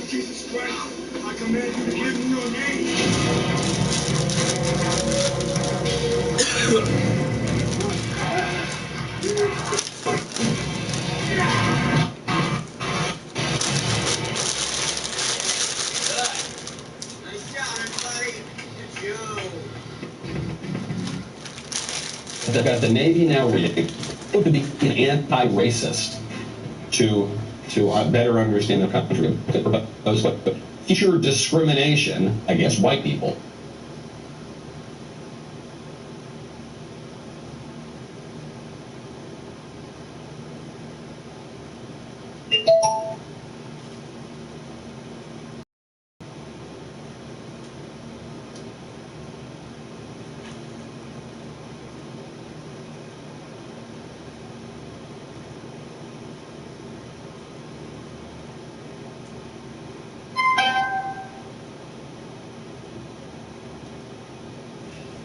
Lord Jesus Christ, I command you to give me your name. That the Navy now reading to be an anti-racist to better understand the country. Future discrimination against white people.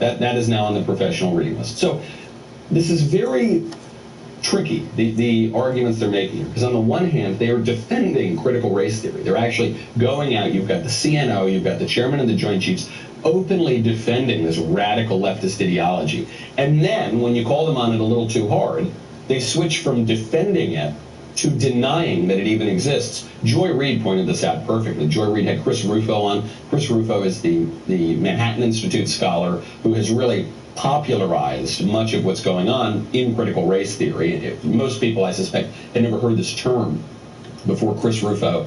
That is now on the professional reading list. So this is very tricky, the arguments they're making here, because on the one hand, they are defending critical race theory. They're actually going out, you've got the CNO, you've got the chairman of the Joint Chiefs openly defending this radical leftist ideology. And then, when you call them on it a little too hard, they switch from defending it to denying that it even exists. Joy Reid pointed this out perfectly. Joy Reid had Chris Rufo on. Chris Rufo is the Manhattan Institute scholar who has really popularized much of what's going on in critical race theory. Most people, I suspect, had never heard this term before Chris Rufo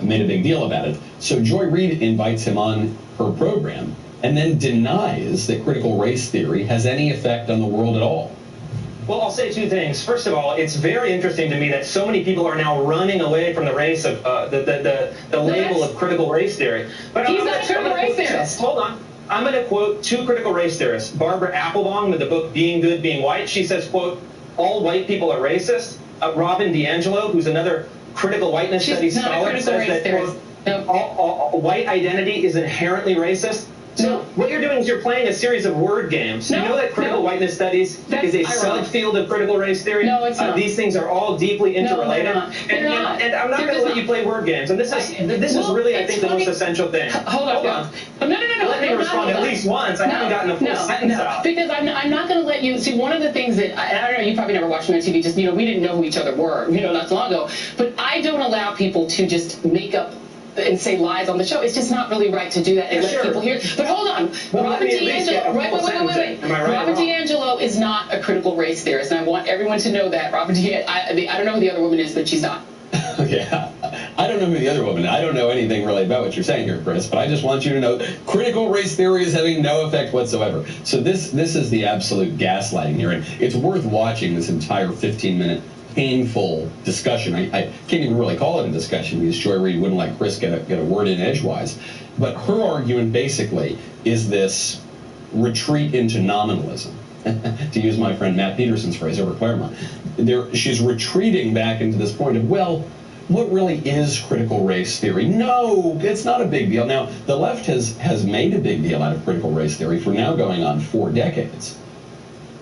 made a big deal about it. So Joy Reid invites him on her program and then denies that critical race theory has any effect on the world at all. Well, I'll say two things. First of all, it's very interesting to me that so many people are now running away from the race of the label of critical race theory. But he's not a critical race theorist. Hold on. I'm going to quote two critical race theorists. Barbara Applebaum with the book Being Good, Being White. She says, quote, all white people are racist. Robin DiAngelo, who's another critical whiteness studies scholar, says that, quote, all white identity is inherently racist. So what you're doing is you're playing a series of word games. You know that critical whiteness studies is a subfield of critical race theory? No, it's not. These things are all deeply interrelated. No, they're not. And I'm not going to let you play word games. And this is really, I think, the most essential thing. Hold on. No. Let me respond at least once. I haven't gotten a full sentence out. Because I'm not going to let you. See, one of the things that, and I don't know, you probably never watched me on TV, just, we didn't know who each other were, not so long ago. But I don't allow people to just make up and say lies on the show. It's just not really right to do that and let people hear. But hold on. Well, Robin DiAngelo, wait. Robin DiAngelo is not a critical race theorist, and I want everyone to know that. Robin DiAngelo, I don't know who the other woman is, but she's not. Yeah, I don't know who the other woman is. I don't know anything really about what you're saying here, Chris, but I just want you to know critical race theory is having no effect whatsoever. So this is the absolute gaslighting here, and it's worth watching this entire 15-minute painful discussion. I can't even really call it a discussion because Joy Reid wouldn't let Chris get a word in edgewise. But her argument basically is this retreat into nominalism, to use my friend Matt Peterson's phrase over Claremont. She's retreating back into this point of, well, what really is critical race theory? No, it's not a big deal. Now, the left has made a big deal out of critical race theory for now going on 4 decades.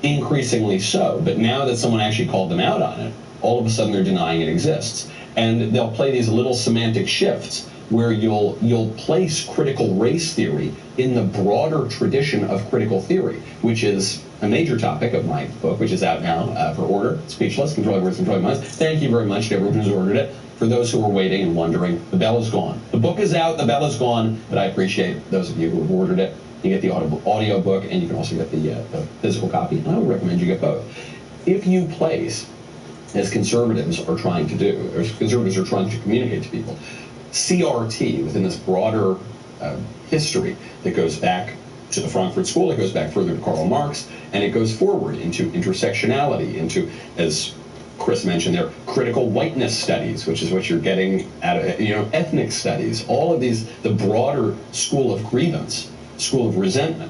Increasingly so, but now that someone actually called them out on it, all of a sudden they're denying it exists. And they'll play these little semantic shifts where you'll place critical race theory in the broader tradition of critical theory, which is a major topic of my book, which is out now for order, Speechless, Controlling Words, Controlling Minds. Thank you very much to everyone who's ordered it. For those who are waiting and wondering, the bell is gone. The book is out, the bell is gone, but I appreciate those of you who have ordered it. You get the audio book, and you can also get the physical copy, and I would recommend you get both. If you place, as conservatives are trying to do, or conservatives are trying to communicate to people, CRT within this broader history that goes back to the Frankfurt School, it goes back further to Karl Marx, and it goes forward into intersectionality, into, as Chris mentioned there, critical whiteness studies, which is what you're getting out of, ethnic studies, all of these, the broader school of grievance, school of resentment.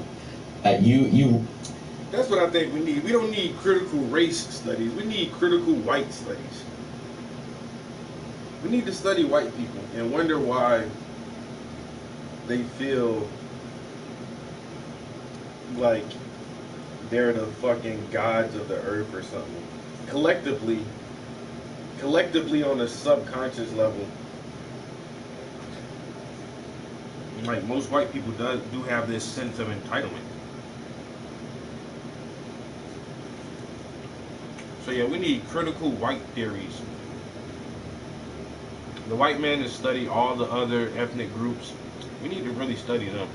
That's what I think we need. We don't need critical race studies. We need critical white studies. We need to study white people and wonder why they feel like they're the fucking gods of the earth or something. Collectively on a subconscious level, Like most white people do have this sense of entitlement. So yeah, we need critical white theories. The white man has studied all the other ethnic groups. We need to really study them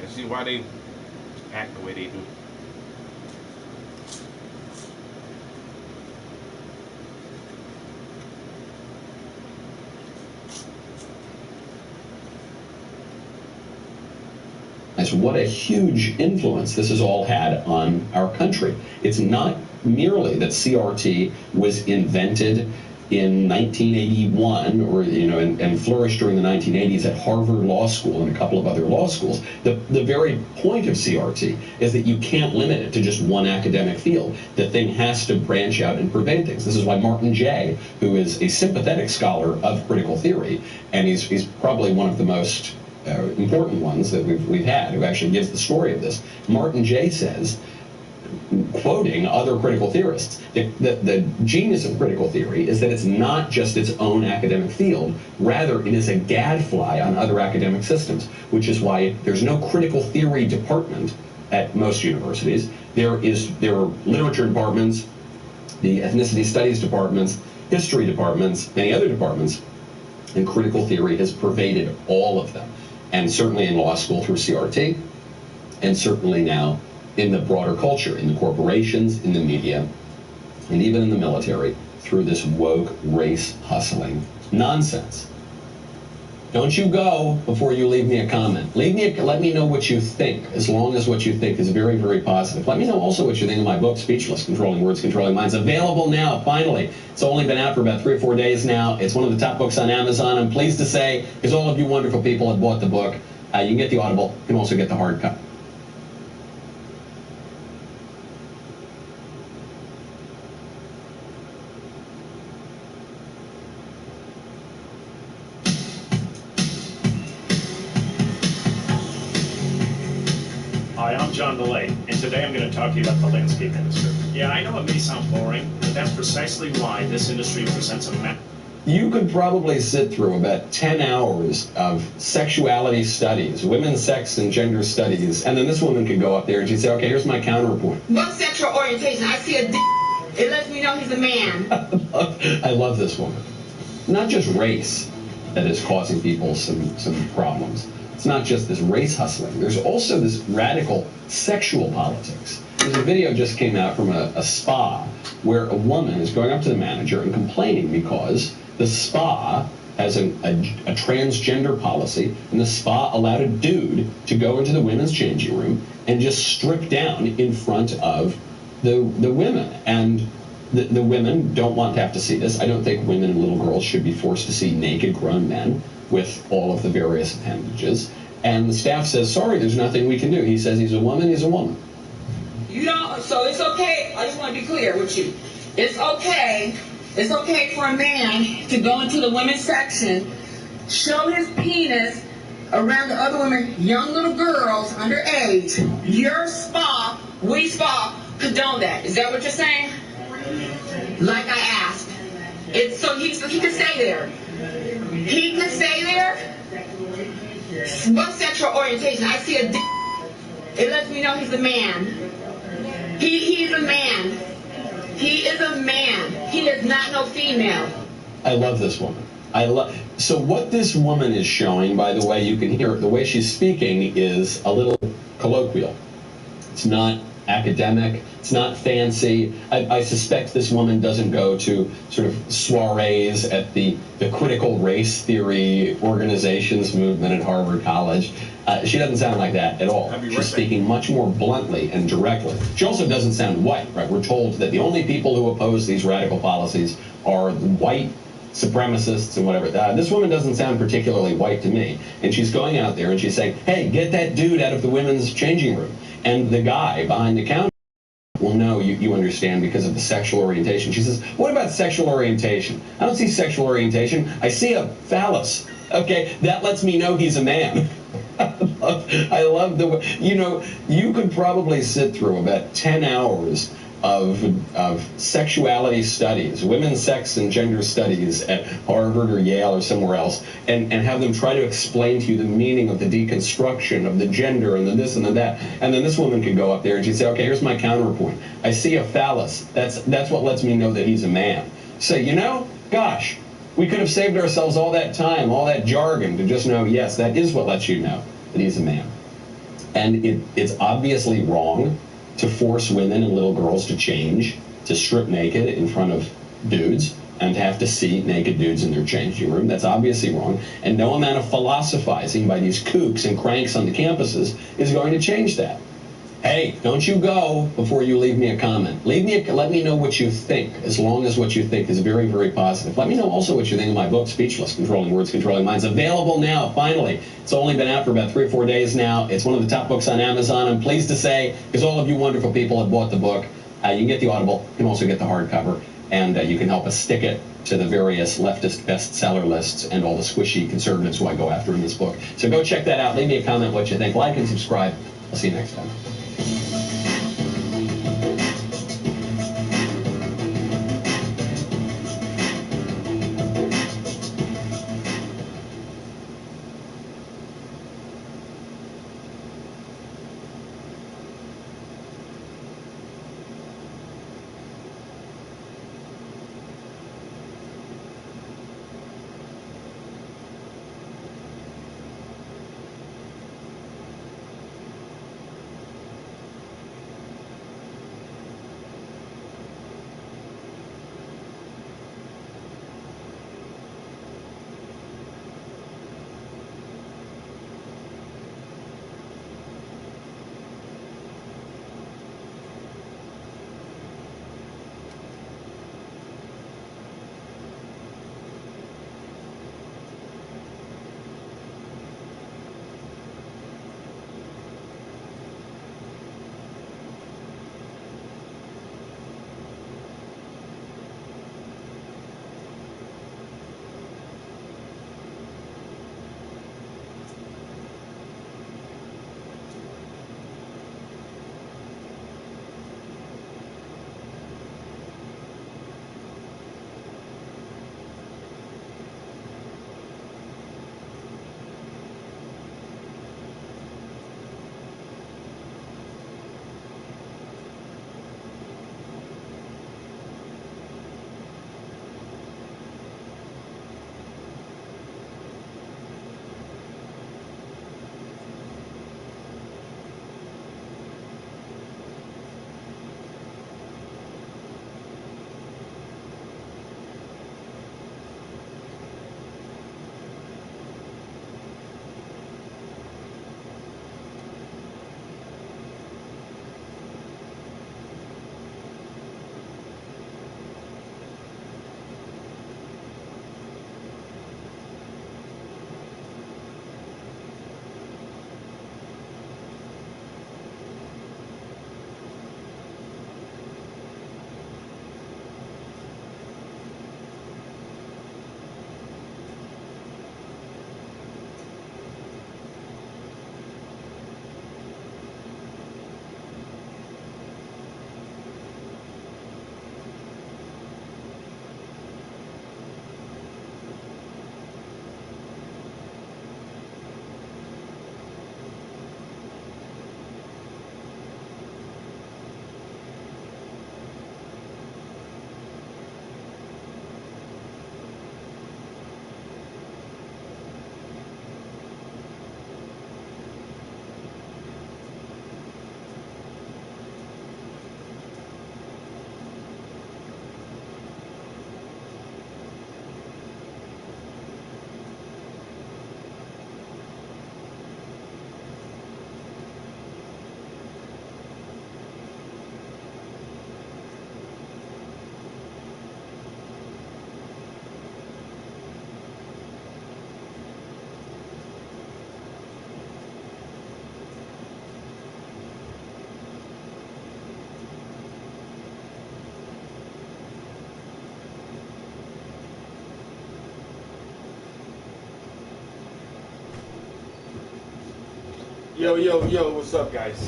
and see why they act the way they do. As what a huge influence this has all had on our country. It's not merely that CRT was invented in 1981 or and flourished during the 1980s at Harvard Law School and a couple of other law schools. The very point of CRT is that you can't limit it to just one academic field. The thing has to branch out and pervade things. This is why Martin Jay, who is a sympathetic scholar of critical theory, and he's probably one of the most important ones that we've had, who actually gives the story of this. Martin Jay says, quoting other critical theorists, the genius of critical theory is that it's not just its own academic field, rather it is a gadfly on other academic systems, which is why there's no critical theory department at most universities. There are literature departments, the ethnicity studies departments, history departments, many other departments, and critical theory has pervaded all of them. And certainly in law school through CRT, and certainly now in the broader culture, in the corporations, in the media, and even in the military, through this woke race hustling nonsense. Don't you go before you leave me a comment. Let me know what you think, as long as what you think is very, very positive. Let me know also what you think of my book, Speechless, Controlling Words, Controlling Minds. Available now, finally. It's only been out for about 3 or 4 days now. It's one of the top books on Amazon. I'm pleased to say, because all of you wonderful people have bought the book. You can get the Audible. You can also get the hard copy. Hi, I'm John DeLay, and today I'm going to talk to you about the landscape industry. Yeah, I know it may sound boring, but that's precisely why this industry presents a You could probably sit through about 10 hours of sexuality studies, women's sex and gender studies, and then this woman could go up there and she'd say, okay, here's my counterpoint. What sexual orientation? I see a it lets me know he's a man. I love this woman. Not just race that is causing people some problems. It's not just this race hustling. There's also this radical sexual politics. There's a video just came out from a spa where a woman is going up to the manager and complaining because the spa has a transgender policy, and the spa allowed a dude to go into the women's changing room and just strip down in front of the women. And the women don't want to have to see this. I don't think women and little girls should be forced to see naked grown men with all of the various appendages. And the staff says, sorry, there's nothing we can do. He says he's a woman, he's a woman. You don't, so it's okay. I just want to be clear with you. It's okay for a man to go into the women's section, show his penis around the other women, young little girls underage. Your spa, we spa, condone that. Is that what you're saying? Like I asked. It's so he can stay there. He can stay there. What sexual orientation? I see a it lets me know he's a man. He's a man. He is a man. He is not no female. I love this woman. So what this woman is showing, by the way, you can hear it, the way she's speaking is a little colloquial. It's not academic. It's not fancy. I suspect this woman doesn't go to sort of soirees at the critical race theory organizations movement at Harvard College. She doesn't sound like that at all. She's speaking much more bluntly and directly. She also doesn't sound white, right? We're told that the only people who oppose these radical policies are white supremacists and whatever. This woman doesn't sound particularly white to me. And she's going out there and she's saying, hey, get that dude out of the women's changing room. And the guy behind the counter, well, no, you understand because of the sexual orientation. She says, what about sexual orientation? I don't see sexual orientation. I see a phallus. Okay, that lets me know he's a man. I love the way, you could probably sit through about 10 hours of sexuality studies, women's sex and gender studies at Harvard or Yale or somewhere else, and have them try to explain to you the meaning of the deconstruction of the gender and the this and the that. And then this woman could go up there and she'd say, okay, here's my counterpoint. I see a phallus. That's what lets me know that he's a man. Say, you know, gosh, we could have saved ourselves all that time, all that jargon to just know, yes, that is what lets you know that he's a man. And it's obviously wrong to force women and little girls to change, to strip naked in front of dudes, and to have to see naked dudes in their changing room. That's obviously wrong. And no amount of philosophizing by these kooks and cranks on the campuses is going to change that. Hey, don't you go before you leave me a comment. Let me know what you think, as long as what you think is very, very positive. Let me know also what you think of my book, Speechless, Controlling Words, Controlling Minds. Available now, finally. It's only been out for about 3 or 4 days now. It's one of the top books on Amazon. I'm pleased to say, because all of you wonderful people have bought the book. You can get the Audible. You can also get the hardcover. And you can help us stick it to the various leftist bestseller lists and all the squishy conservatives who I go after in this book. So go check that out. Leave me a comment what you think. Like and subscribe. I'll see you next time. Yo, what's up, guys?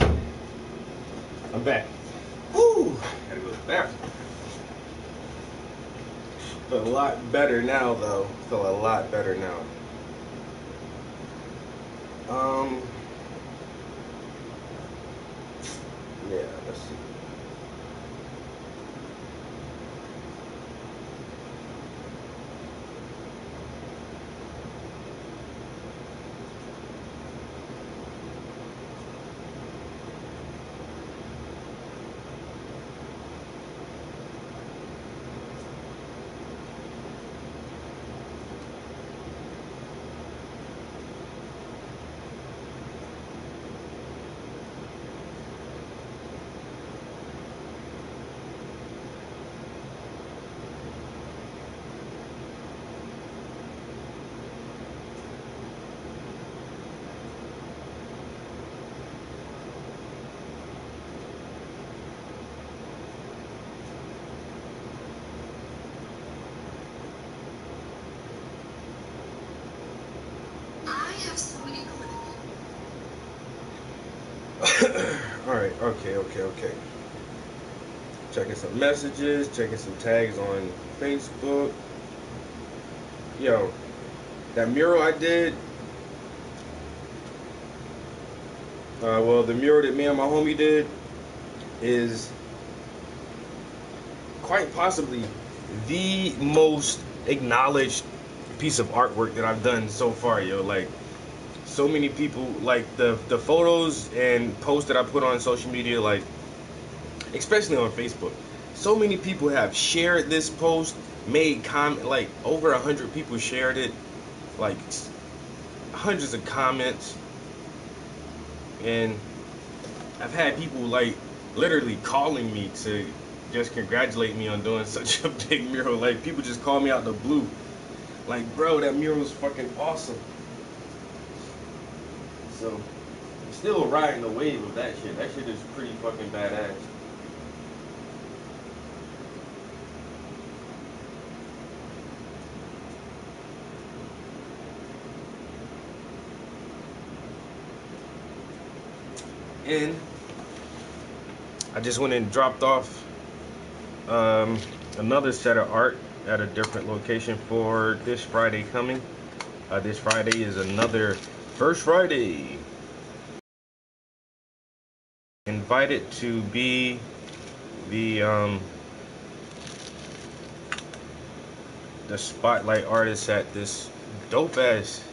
I'm back. Woo! Gotta go to the bathroom. Feel a lot better now, though. Feel a lot better now. Yeah, let's see. Alright, okay. Checking some messages, checking some tags on Facebook. Yo, that mural I did, well, the mural that me and my homie did is quite possibly the most acknowledged piece of artwork that I've done so far, yo. Like, so many people, like the photos and posts that I put on social media, like especially on Facebook, so many people have shared this post, made comment, like over 100 people shared it, like hundreds of comments, and I've had people like literally calling me to just congratulate me on doing such a big mural. Like, people just call me out the blue, like, bro, that mural's fucking awesome. So I'm still riding the wave of that shit. That shit is pretty fucking badass. And I just went and dropped off another set of art at a different location for this Friday coming. This Friday is another First Friday. Invited to be the spotlight artist at this dope ass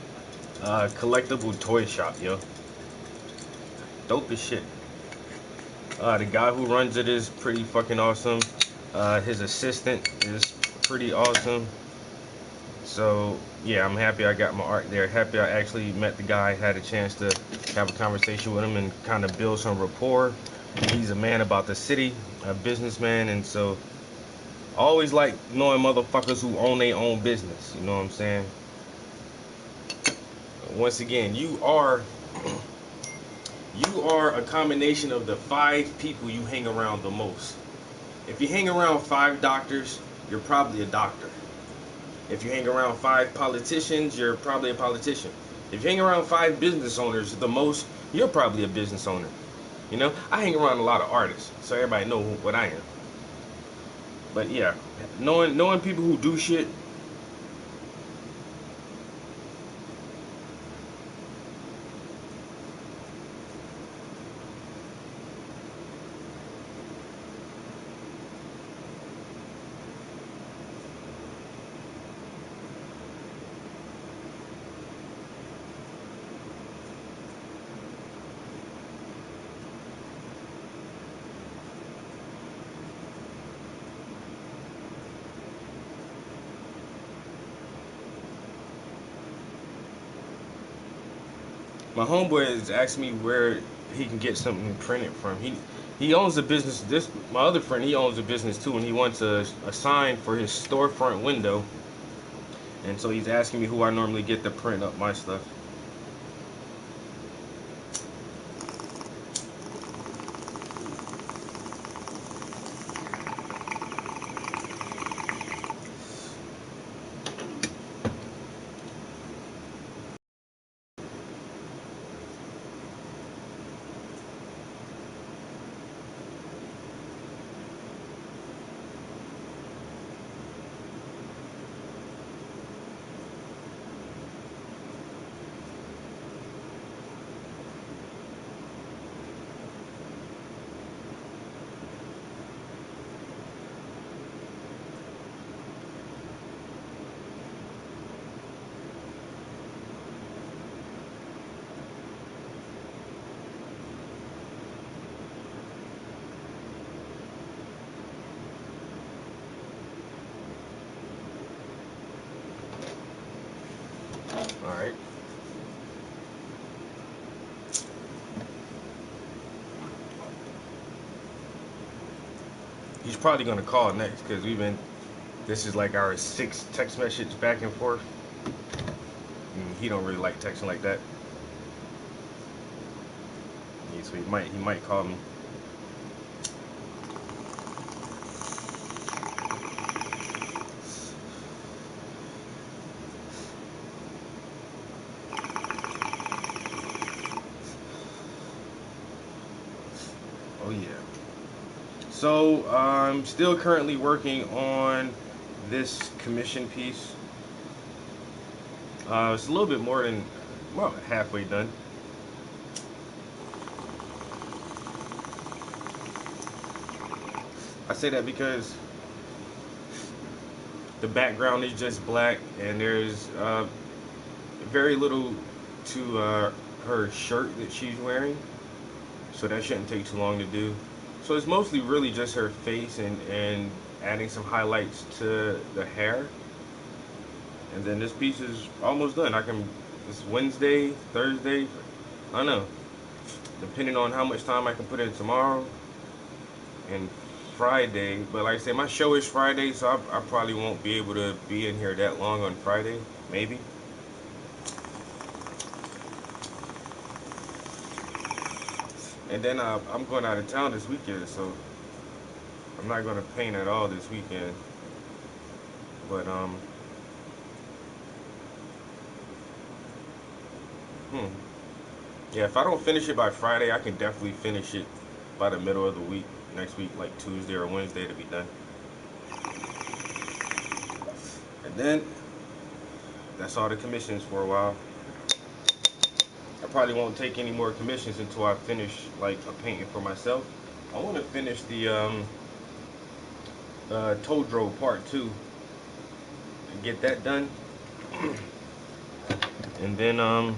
collectible toy shop, yo. Dope as shit. The guy who runs it is pretty fucking awesome. His assistant is pretty awesome. So yeah, I'm happy I got my art there. Happy I actually met the guy, had a chance to have a conversation with him and kind of build some rapport. He's a man about the city, a businessman, and so I always like knowing motherfuckers who own their own business. You know what I'm saying? Once again, you are a combination of the 5 people you hang around the most. If you hang around 5 doctors, you're probably a doctor. If you hang around 5 politicians, you're probably a politician. If you hang around 5 business owners the most, you're probably a business owner. You know, I hang around a lot of artists, so everybody know what I am. But yeah, knowing people who do shit. My homeboy is asking me where he can get something printed from. He owns a business. My other friend, he owns a business too, and he wants a sign for his storefront window. And so he's asking me who I normally get to print up my stuff. right. He's probably gonna call next because this is like our 6th text message back and forth. And he don't really like texting like that. Yeah, so he might call me. Oh yeah. So I'm still currently working on this commission piece. It's a little bit more than, well, halfway done. I say that because the background is just black and there's very little to her shirt that she's wearing, so that shouldn't take too long to do. So it's mostly really just her face and adding some highlights to the hair. And then this piece is almost done. It's Wednesday, Thursday, I don't know, depending on how much time I can put in tomorrow and Friday. But like I said, my show is Friday, so I probably won't be able to be in here that long on Friday, maybe. And then I'm going out of town this weekend, so I'm not going to paint at all this weekend. But yeah, if I don't finish it by Friday, I can definitely finish it by the middle of the week, next week, like Tuesday or Wednesday, to be done. And then that's all the commissions for a while. I probably won't take any more commissions until I finish like a painting for myself. I want to finish the Todro Part 2 and get that done. And then I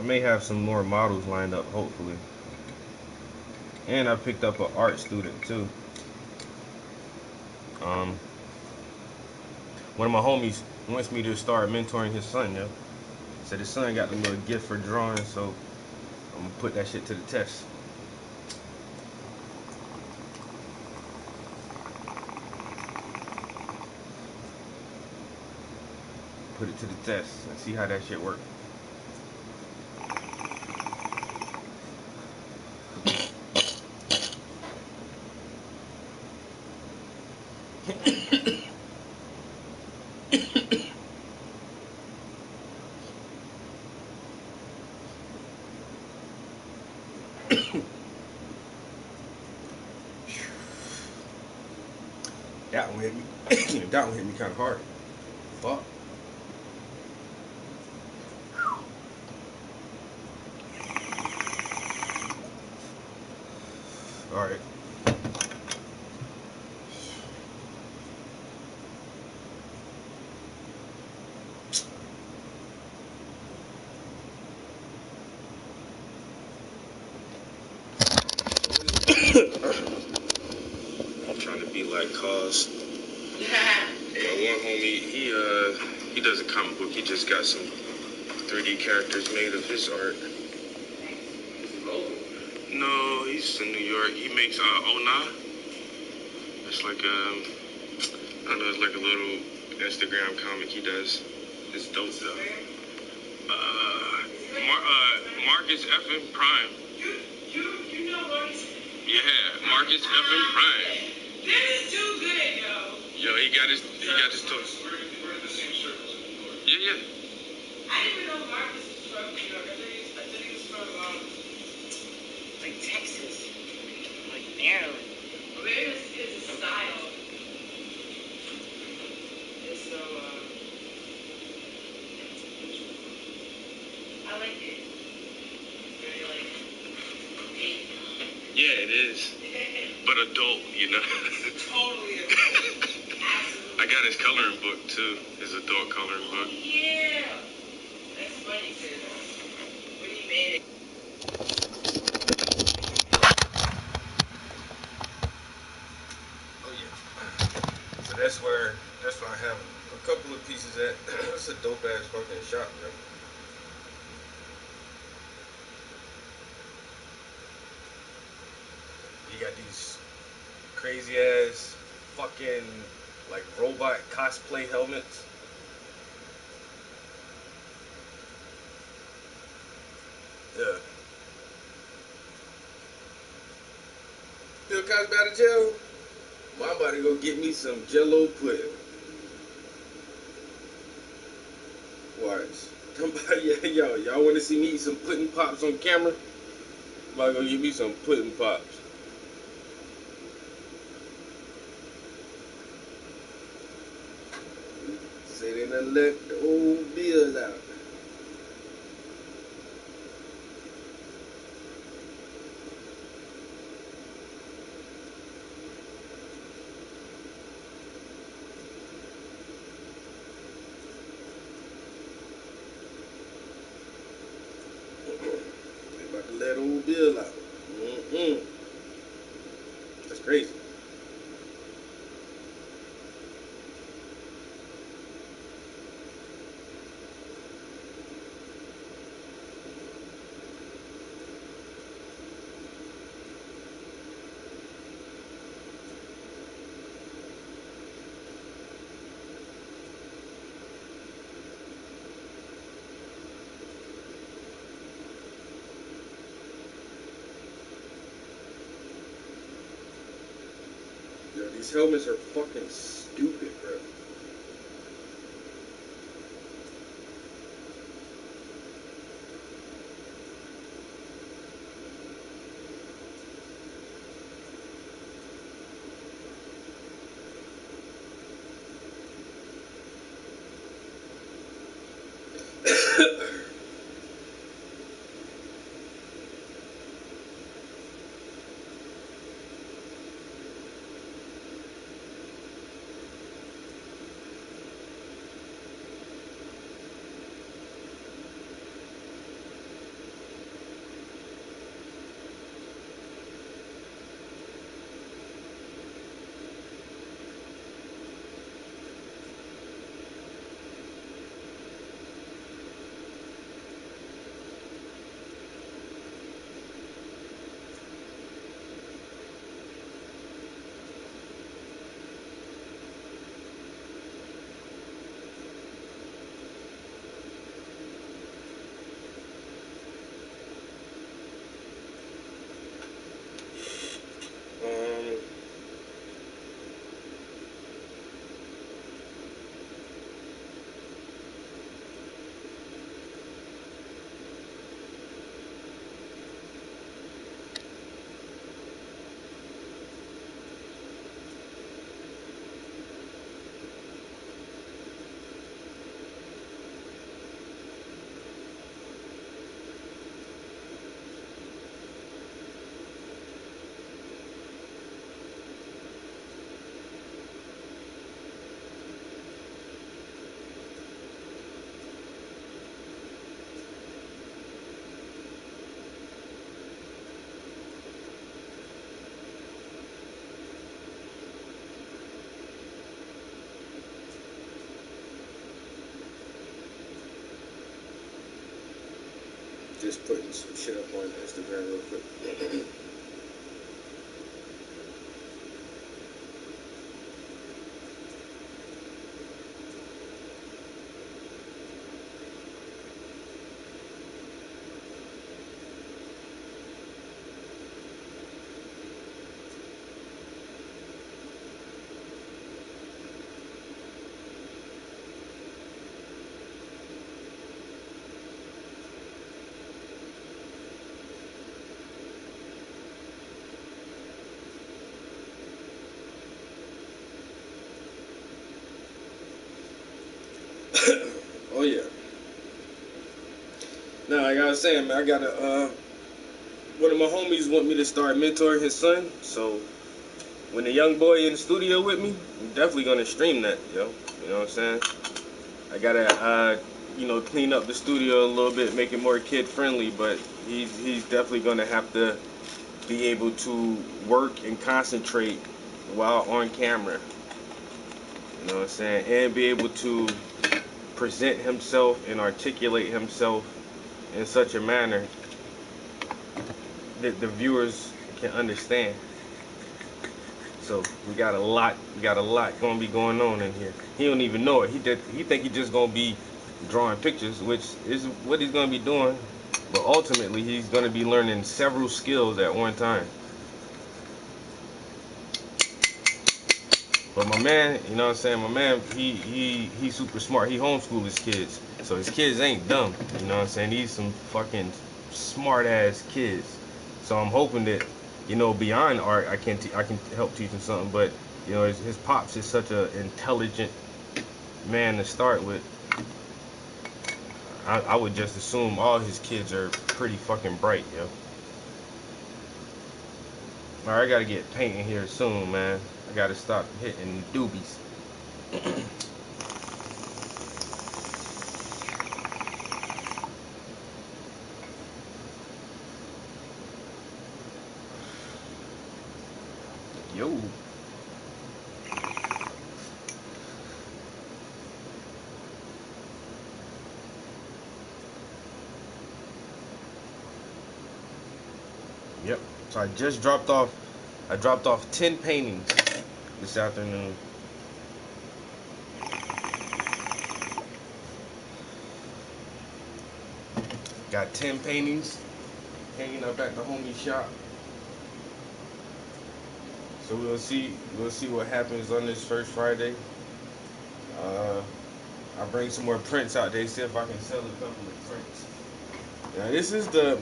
may have some more models lined up, hopefully. And I picked up an art student too. One of my homies wants me to start mentoring his son, yo. Said his son got the little gift for drawing, so I'm gonna put that shit to the test. Put it to the test and see how that shit works. That one hit me. That one hit me kind of hard. Fuck. All right. I'm trying to be like Cause. My one homie, he does a comic book. He just got some 3D characters made of his art. No, he's in New York. He makes Ona. It's like I don't know, it's like a little Instagram comic he does. It's dope though. Marcus F.M. Prime. You know Marcus? Yeah, Marcus F.M. Prime. This is too good, yo. Yo, he got his toast. Yeah. I didn't even know Marcus was from New York. I thought he was from like Texas, like Maryland. Or maybe it's a style. And so I like it. Very like pink. Yeah, it is. But adult, you know. Totally adult. Absolutely. I got his coloring book too. His adult coloring book. Yeah. That's funny because when he made it. So that's where I have a couple of pieces at. It's a dope ass fucking shop, bro. You got these crazy ass fucking like robot cosplay helmets. Yeah. Bill Cosby out of jail? Well, I'm about to go get me some Jello pudding. Watch. Somebody, y'all want to see me eat some pudding pops on camera? I'm about to go get me some pudding pops. Say they done let the old bills out. They about to let old Bill out. That's crazy. Yo, these helmets are fucking stupid, bro. Um, just putting some shit up on Instagram real quick. Oh yeah. Now, like I was saying, man, I got a one of my homies want me to start mentoring his son. So when the young boy in the studio with me, I'm definitely gonna stream that, yo. You know what I'm saying? I gotta clean up the studio a little bit, make it more kid friendly, but he's definitely gonna have to be able to work and concentrate while on camera. You know what I'm saying? And be able to present himself and articulate himself in such a manner that the viewers can understand. So we got a lot gonna be going on in here. He don't even know it. He think he just gonna be drawing pictures, which is what he's gonna be doing. But ultimately, he's gonna be learning several skills at one time. But my man, you know what I'm saying? My man, he's super smart. He homeschooled his kids, so his kids ain't dumb. You know what I'm saying? He's some fucking smart ass kids. So I'm hoping that, you know, beyond art, I can help teach him something. But you know, his pops is such an intelligent man to start with. I would just assume all his kids are pretty fucking bright, yo. Alright, I gotta get painting here soon, man. I gotta stop hitting doobies. Yo. Yep. So I dropped off 10 paintings this afternoon. Got 10 paintings hanging up at the homie shop. So we'll see what happens on this first Friday. I'll bring some more prints out there, see if I can sell a couple of prints. Now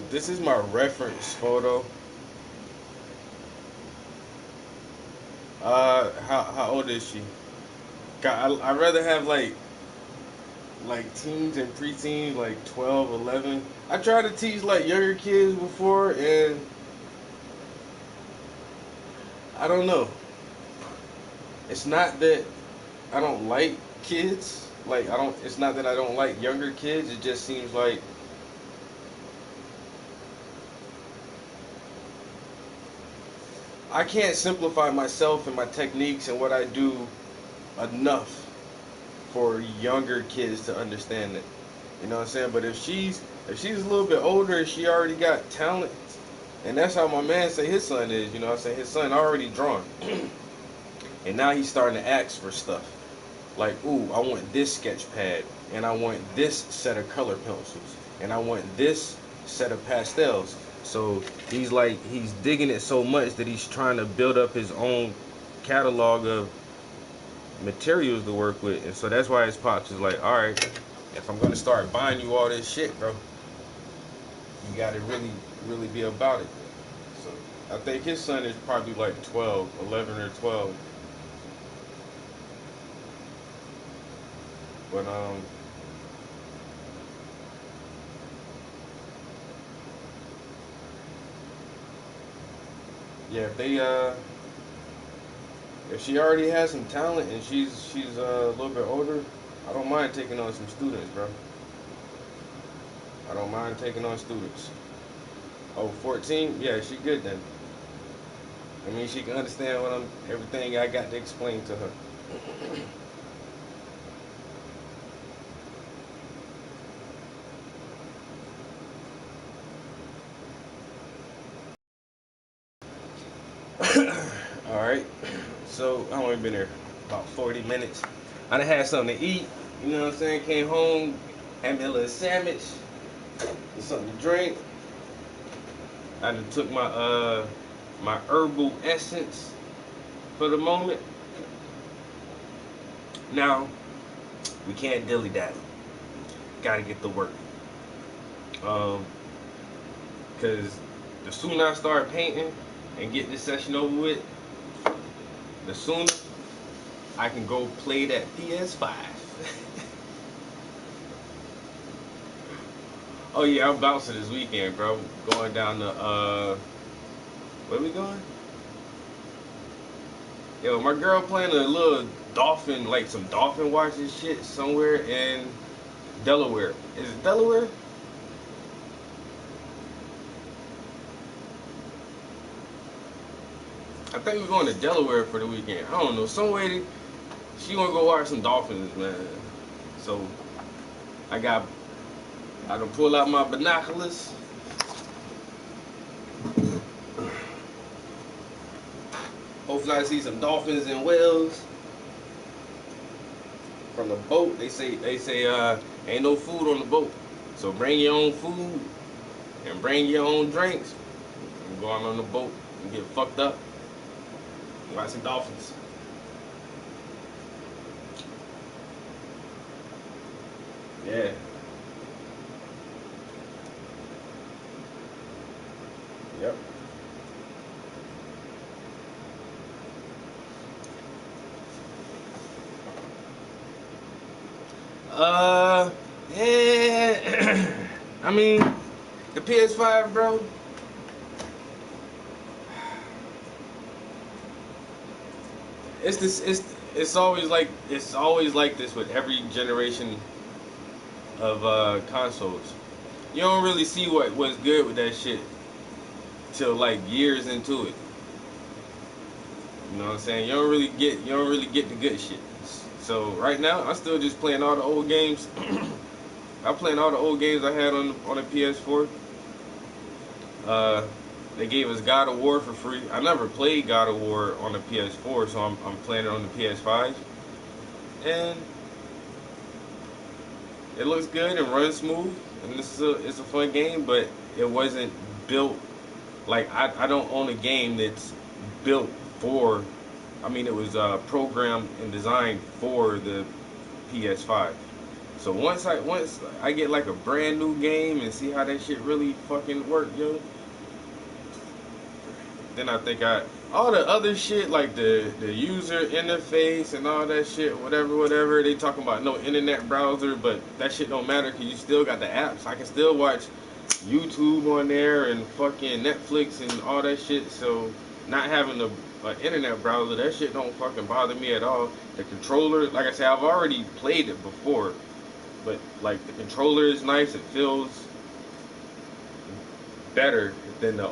this is my reference photo. How old is she? God, I'd rather have like teens and preteens, like 12, 11. I tried to teach like younger kids before, and I don't know. It's not that I don't like kids. It's not that I don't like younger kids. It just seems like I can't simplify myself and my techniques and what I do enough for younger kids to understand it. You know what I'm saying? But if she's a little bit older and she already got talent, and that's how my man say his son is, you know what I'm saying? His son already drawn. And now he's starting to ask for stuff. Like, ooh, I want this sketch pad, and I want this set of color pencils, and I want this set of pastels. So he's digging it so much that he's trying to build up his own catalog of materials to work with. And so that's why his pops is like, all right, if I'm gonna start buying you all this shit, bro, you gotta really be about it. So I think his son is probably like 11 or 12. But yeah, if she already has some talent and she's a little bit older, I don't mind taking on some students, bro. I don't mind taking on students. Oh, 14? Yeah, she good then. I mean, she can understand everything I got to explain to her. Alright, so I've only been here about 40 minutes. I done had something to eat, you know what I'm saying? Came home, had me a little sandwich, and something to drink. I done took my my herbal essence for the moment. Now, we can't dilly-dally. Gotta get to work. Cause the sooner I start painting and get this session over with, the sooner I can go play that PS5. Oh yeah, I'm bouncing this weekend, bro. Going down to where we going? Yo, my girl playing a little dolphin, like some dolphin watching shit somewhere in Delaware. Is it Delaware? I think we're going to Delaware for the weekend. I don't know, some way she wanna go watch some Dolphins, man. So I done pull out my binoculars. Hopefully I see some dolphins and whales from the boat. They say ain't no food on the boat. So bring your own food and bring your own drinks. And go out on the boat and get fucked up. Watch some dolphins. Yeah. Yep. Yeah. I mean, the PS5, bro. It's always like this with every generation of consoles. You don't really see what's good with that shit till like years into it. You know what I'm saying? You don't really get the good shit. So right now, I'm still just playing all the old games. I'm playing all the old games I had on the PS4. They gave us God of War for free. I never played God of War on the PS4, so I'm playing it on the PS5, and it looks good and runs smooth. And it's a fun game, but it wasn't built like I don't own a game that's built for. I mean, it was programmed and designed for the PS5. So once I get like a brand new game and see how that shit really fucking work, yo, then I think all the other shit like the user interface and all that shit, whatever they talking about, no internet browser, but that shit don't matter because you still got the apps. I can still watch YouTube on there and fucking Netflix and all that shit. So not having an internet browser, that shit don't fucking bother me at all. The controller, like I said, I've already played it before, but like the controller is nice. It feels better than the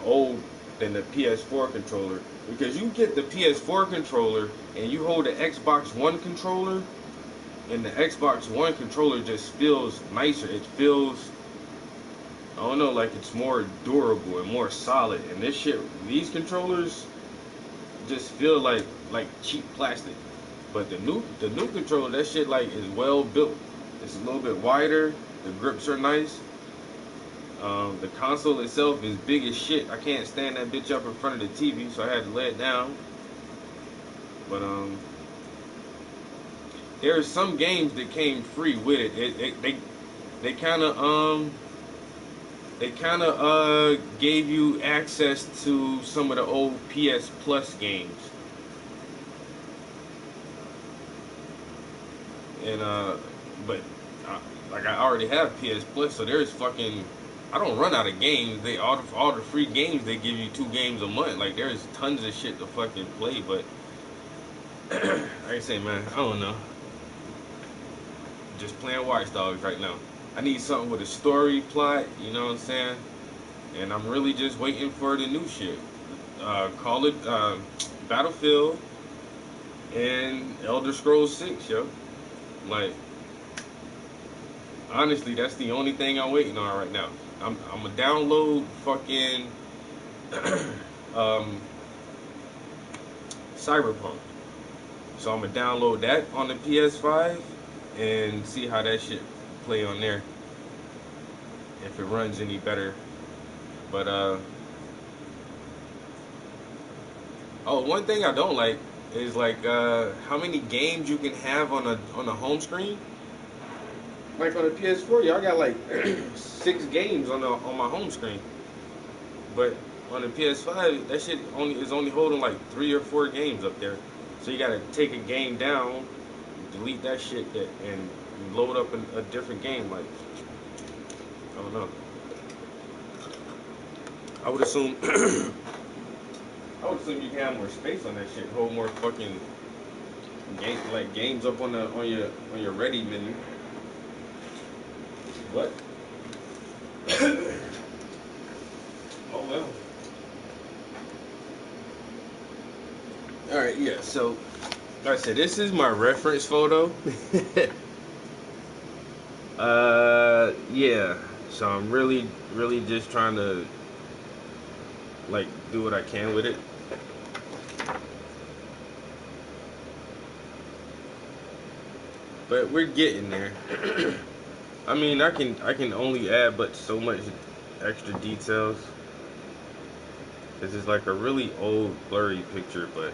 PS4 controller, because you get the PS4 controller and you hold the Xbox One controller, and the Xbox One controller just feels nicer. It feels, I don't know, like it's more durable and more solid. And these controllers just feel like cheap plastic. But the new controller, that shit like is well built. It's a little bit wider. The grips are nice. The console itself is big as shit. I can't stand that bitch up in front of the TV, so I had to lay it down. But there are some games that came free with it. They kind of gave you access to some of the old PS Plus games. And but like I already have PS Plus, so there's fucking, I don't run out of games. All the free games, they give you 2 games a month. Like there's tons of shit to fucking play, but like I say, man, I don't know. Just playing Watch Dogs right now. I need something with a story plot, you know what I'm saying? And I'm really just waiting for the new shit. Call it Battlefield and Elder Scrolls 6, yo. Like, honestly, that's the only thing I'm waiting on right now. I'm gonna download fucking Cyberpunk. So I'm gonna download that on the PS5 and see how that shit play on there, if it runs any better. But one thing I don't like is like how many games you can have on a home screen. Like on the PS4, y'all got like 6 games on my home screen, but on the PS5, that shit is only holding like 3 or 4 games up there. So you gotta take a game down, delete that shit, and load up a different game. Like, I don't know. I would assume you can have more space on that shit, hold more fucking games up on your ready menu. What? Oh well. All right, yeah. So Like I said, this is my reference photo. Yeah. So I'm really just trying to like do what I can with it. But we're getting there. I mean, I can only add but so much extra details. This is like a really old blurry picture, but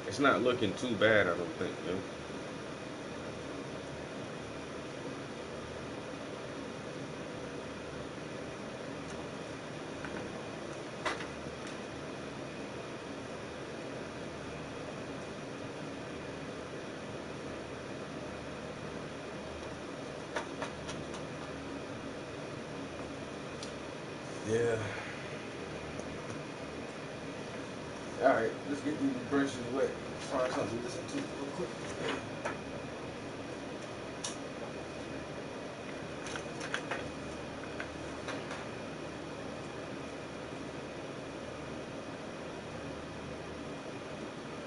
it's not looking too bad, I don't think, yo. Yeah. Alright, let's get these brushes wet. Find something to listen to real quick.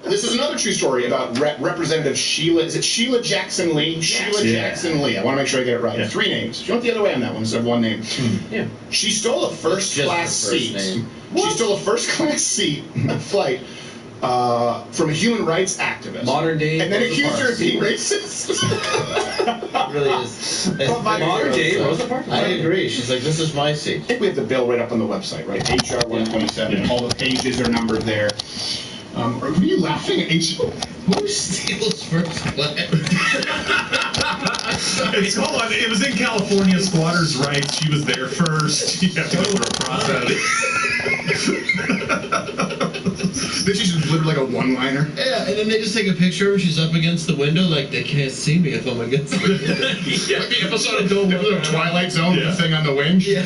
This is another true story about Representative Sheila. Is it Sheila Jackson Lee? Yes. Sheila Jackson Lee. I want to make sure I get it right. Yeah. 3 names. She went the other way on that one instead of 1 name. Yeah. She stole a first-class seat. She stole a first-class seat on a flight from a human rights activist. Modern day. And then accused her of being racist. It really is. Modern day Rosa Parks. I agree. She's like, this is my seat. I think we have the bill right up on the website, right? HR 127. Yeah. All the pages are numbered there. Are you laughing at HR? Who steals first class? Hold on, it was in California, squatters' rights. She was there first. You have to go through a process. Then she just delivered like a one-liner. Yeah, and then they just take a picture of her. She's up against the window, like they can't see me if I'm against the window. Yeah. Like the episode of Twilight Zone, the thing on the wing. Yeah.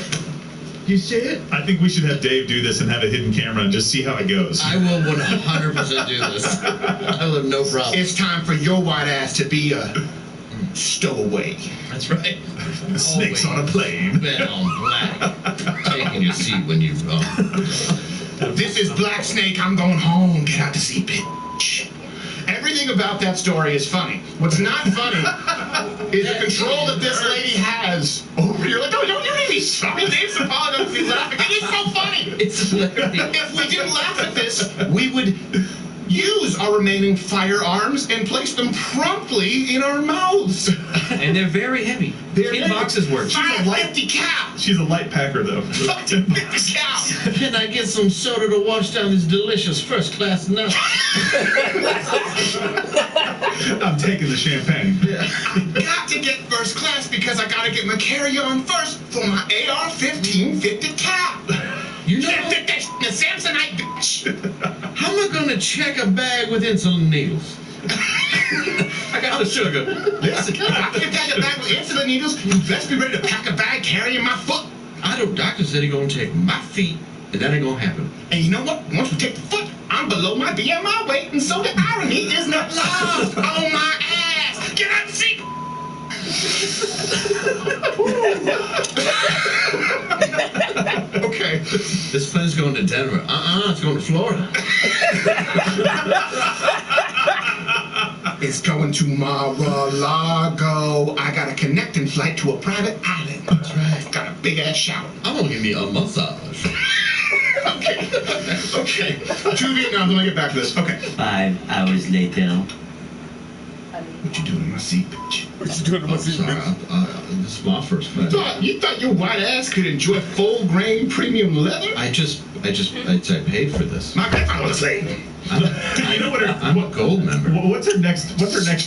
You see it? I think we should have Dave do this and have a hidden camera and just see how it goes. I will 100% do this. I will have no problem. It's time for your white ass to be a stowaway. That's right. Snakes on a plane. Ben on black. Taking your seat when you've gone. This is Black Snake. I'm going home. Get out the seat, bitch. Everything about that story is funny. What's not funny is the control that this lady has over your... Like, don't you need me sorry. Dave's apologizing if he's laughing. It is so funny. It's hilarious. If we didn't laugh at this, we would use our remaining firearms and place them promptly in our mouths. And they're very heavy. They're 10 boxes worth. She's a 50 cow. She's a light packer, though. 50 cow. Can I get some soda to wash down this delicious first class nut? I'm taking the champagne. Yeah. Got to get first class because I got to get my carry-on first for my AR-15 50 cow. You know, Can't fit that in the Samsonite, bitch. how am I going to check a bag with insulin needles? I got the sugar. Listen, if I can pack a bag with insulin needles, you best be ready to pack a bag carrying my foot. I know doctor said he going to take my feet, and that ain't going to happen. And you know what? Once we take the foot, I'm below my BMI weight, and so the irony is not lost on my ass. Get out the seat. Okay. This plane's going to Denver. It's going to Florida. It's going to Mar-a-Lago. I got a connecting flight to a private island. That's right. Got a big-ass shower. I'm going to give me a massage. Okay. Okay. 2 Vietnam. Let me get back to this. Okay. 5 hours later. What you doing in my seat, bitch? What you doing in my seat, bitch? This is my first class. You thought your white ass could enjoy full-grain premium leather? I paid for this. My grandfather was a slave. You know what? I'm a gold member. What's her next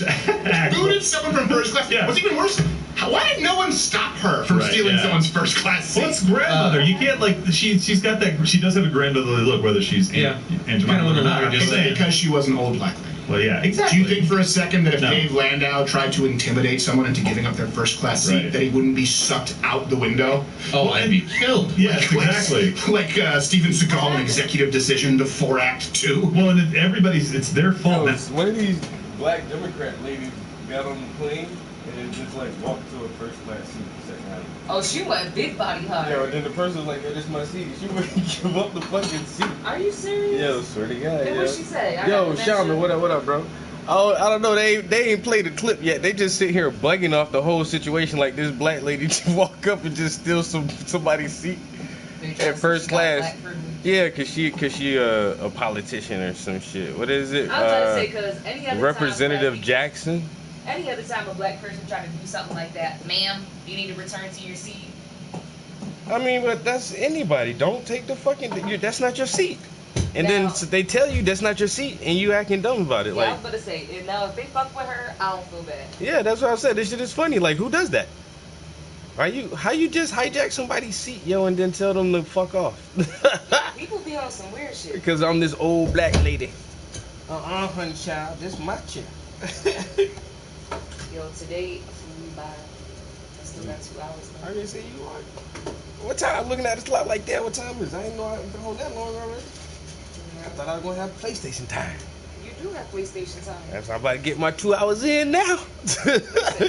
act? Booted someone from first class. Yeah. What's even worse? Why did no one stop her from stealing someone's first class seat? Well, it's grandmother. You can't she's got that. She does have a grandmotherly look, whether she's Aunt Jemima or not. I'm just saying. Because she was an old black lady. Well, yeah, exactly. Do you think for a second that if Dave Landau tried to intimidate someone into giving up their first class seat, that he wouldn't be sucked out the window? Oh, I'd be killed. Yes, exactly. Like Steven Seagal in Executive Decision, the 4-Act 2. Well, and it's their fault. One of these black Democrat ladies got on the plane And then just like walk to a first class seat second hand. Oh, she went big body hard. Yeah, and then the person was like, "Yo, this is my seat." She wouldn't give up the fucking seat. Are you serious? Yo, swear to God. Then yo. what she say? Yo, Shaman, what up, bro? Oh, I don't know. They ain't played the clip yet. They just sit here bugging off the whole situation like this black lady just walk up and just steal somebody's seat at first class. Yeah, cause she a politician or some shit. What is it? I was about to say, cause any other Representative time, Jackson. Any other time a black person tried to do something like that, ma'am, you need to return to your seat. I mean, but that's anybody. Don't take the fucking. That's not your seat. And then they tell you that's not your seat, and you acting dumb about it. Yeah, I like, was gonna say, and now if they fuck with her, I don't feel bad. yeah, that's what I said. This shit is funny. Like, who does that? How you just hijack somebody's seat, yo, and then tell them to fuck off? People be on some weird shit. Because I'm this old black lady. Honey child, this my chair. Yo, today flew by. I still got 2 hours left. I can see you are. What time? I'm looking at the clock like that. What time is it? I didn't know I was hold that long already. I thought I was gonna have PlayStation time. You do have PlayStation time. That's I'm about to get my 2 hours in now. Listen,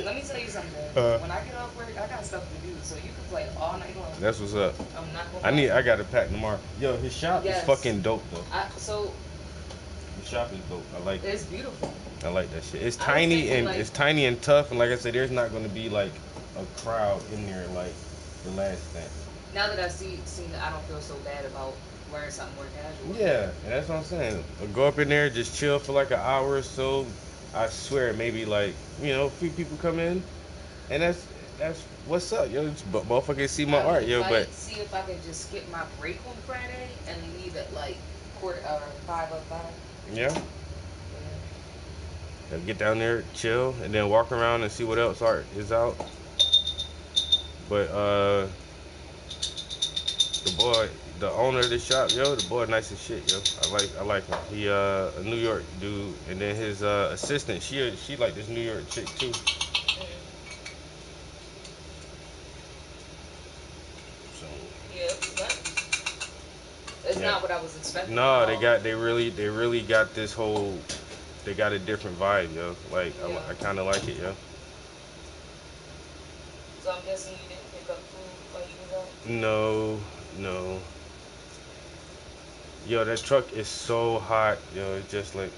let me tell you something. When I get off work, I got stuff to do, so you can play all night long. That's what's up. I'm not gonna. I got to pack tomorrow. Yo, his shop is fucking dope though. The shop is dope. I like it. It's beautiful. I like that shit. It's tiny and it's tiny and tough, and like I said, there's not gonna be like a crowd in there like the last thing. Now that I've seen it, I don't feel so bad about wearing something more casual. Yeah, and that's what I'm saying. Go up in there, just chill for like an hour or so. I swear, maybe like a few people come in, and that's what's up, yo. Motherfuckers see my art, yo. But see if I can just skip my break on Friday and leave at like 5:05. Yeah. Get down there, chill, and then walk around and see what else art is out. But the owner of the shop, yo, the boy nice as shit, yo. I like him. He a New York dude, and then his assistant, she like this New York chick too. So. Yeah, it's not what I was expecting. No, they really got this whole. They got a different vibe, yo. Like, yeah. I kind of like it, yo. So I'm guessing you didn't pick up food while you was out? No. Yo, that truck is so hot, yo. It's just like,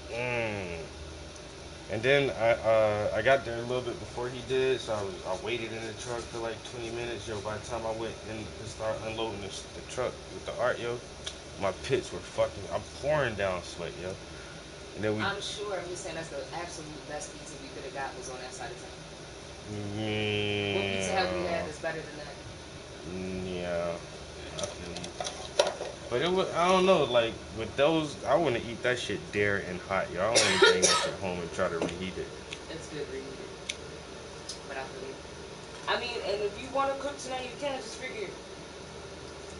And then I got there a little bit before he did, so I waited in the truck for like 20 minutes, yo. By the time I went in to start unloading the truck with the art, yo, my pits were I'm pouring down sweat, yo. And then I'm sure. I'm just saying that's the absolute best pizza we could have got was on that side of town. Yeah. What pizza have we had that's better than that? Yeah, I feel you. But it was, I don't know, like with those, I want to eat that shit there and hot, yo. I don't want to bring that shit home and try to reheat it. It's good reheated. But I feel you. I mean, and if you want to cook tonight, you can. Just figure,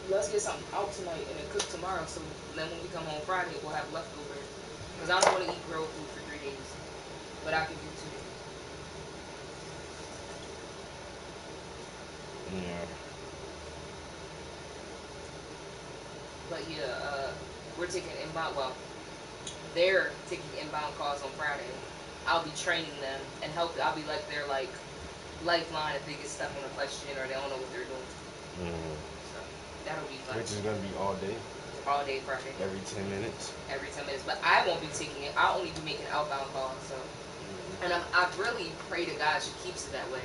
let's get something out tonight and then cook tomorrow. So then when we come home Friday, we'll have leftovers. Because I don't want to eat grilled food for 3 days. But I can do 2 days. Yeah. But yeah, we're taking inbound, they're taking inbound calls on Friday. I'll be training them and I'll be like their like lifeline if they get stuck on a question or they don't know what they're doing. So that'll be fun. Which is going to be all day? All day Friday. Every 10 minutes? Every 10 minutes. But I won't be taking it. I'll only be making outbound calls. So, and I really pray to God she keeps it that way.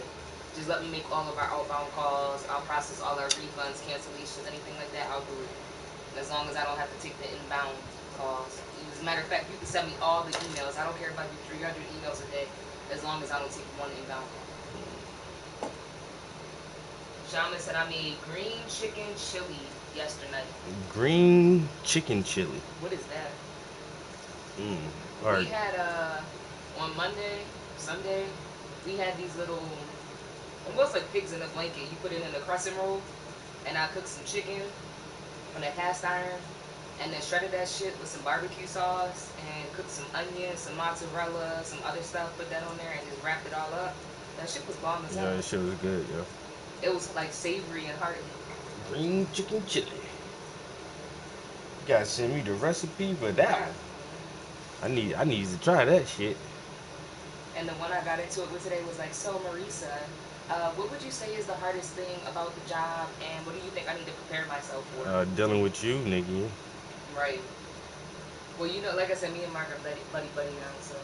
Just let me make all of our outbound calls. I'll process all our refunds, cancellations, anything like that. I'll do it. As long as I don't have to take the inbound calls. As a matter of fact, you can send me all the emails. I don't care if I do 300 emails a day, as long as I don't take one inbound call. Shaman said I made green chicken chili yesterday. Green chicken chili. What is that? We had on Monday, Sunday, we had these little, almost like pigs in a blanket. You put it in a crescent roll, and I cooked some chicken on a cast iron, and then shredded that shit with some barbecue sauce, and cooked some onions, some mozzarella, some other stuff, put that on there, and just wrapped it all up. That shit was bomb as hell. Yeah, that shit was good, yo. It was like savory and hearty. Green chicken chili. You gotta send me the recipe for that. I need to try that shit. and the one I got into it with today was like, so Marisa, what would you say is the hardest thing about the job, and what do you think I need to prepare myself for? Dealing with you, nigga. Right. Well, you know, like I said, me and Mark are buddy now, so.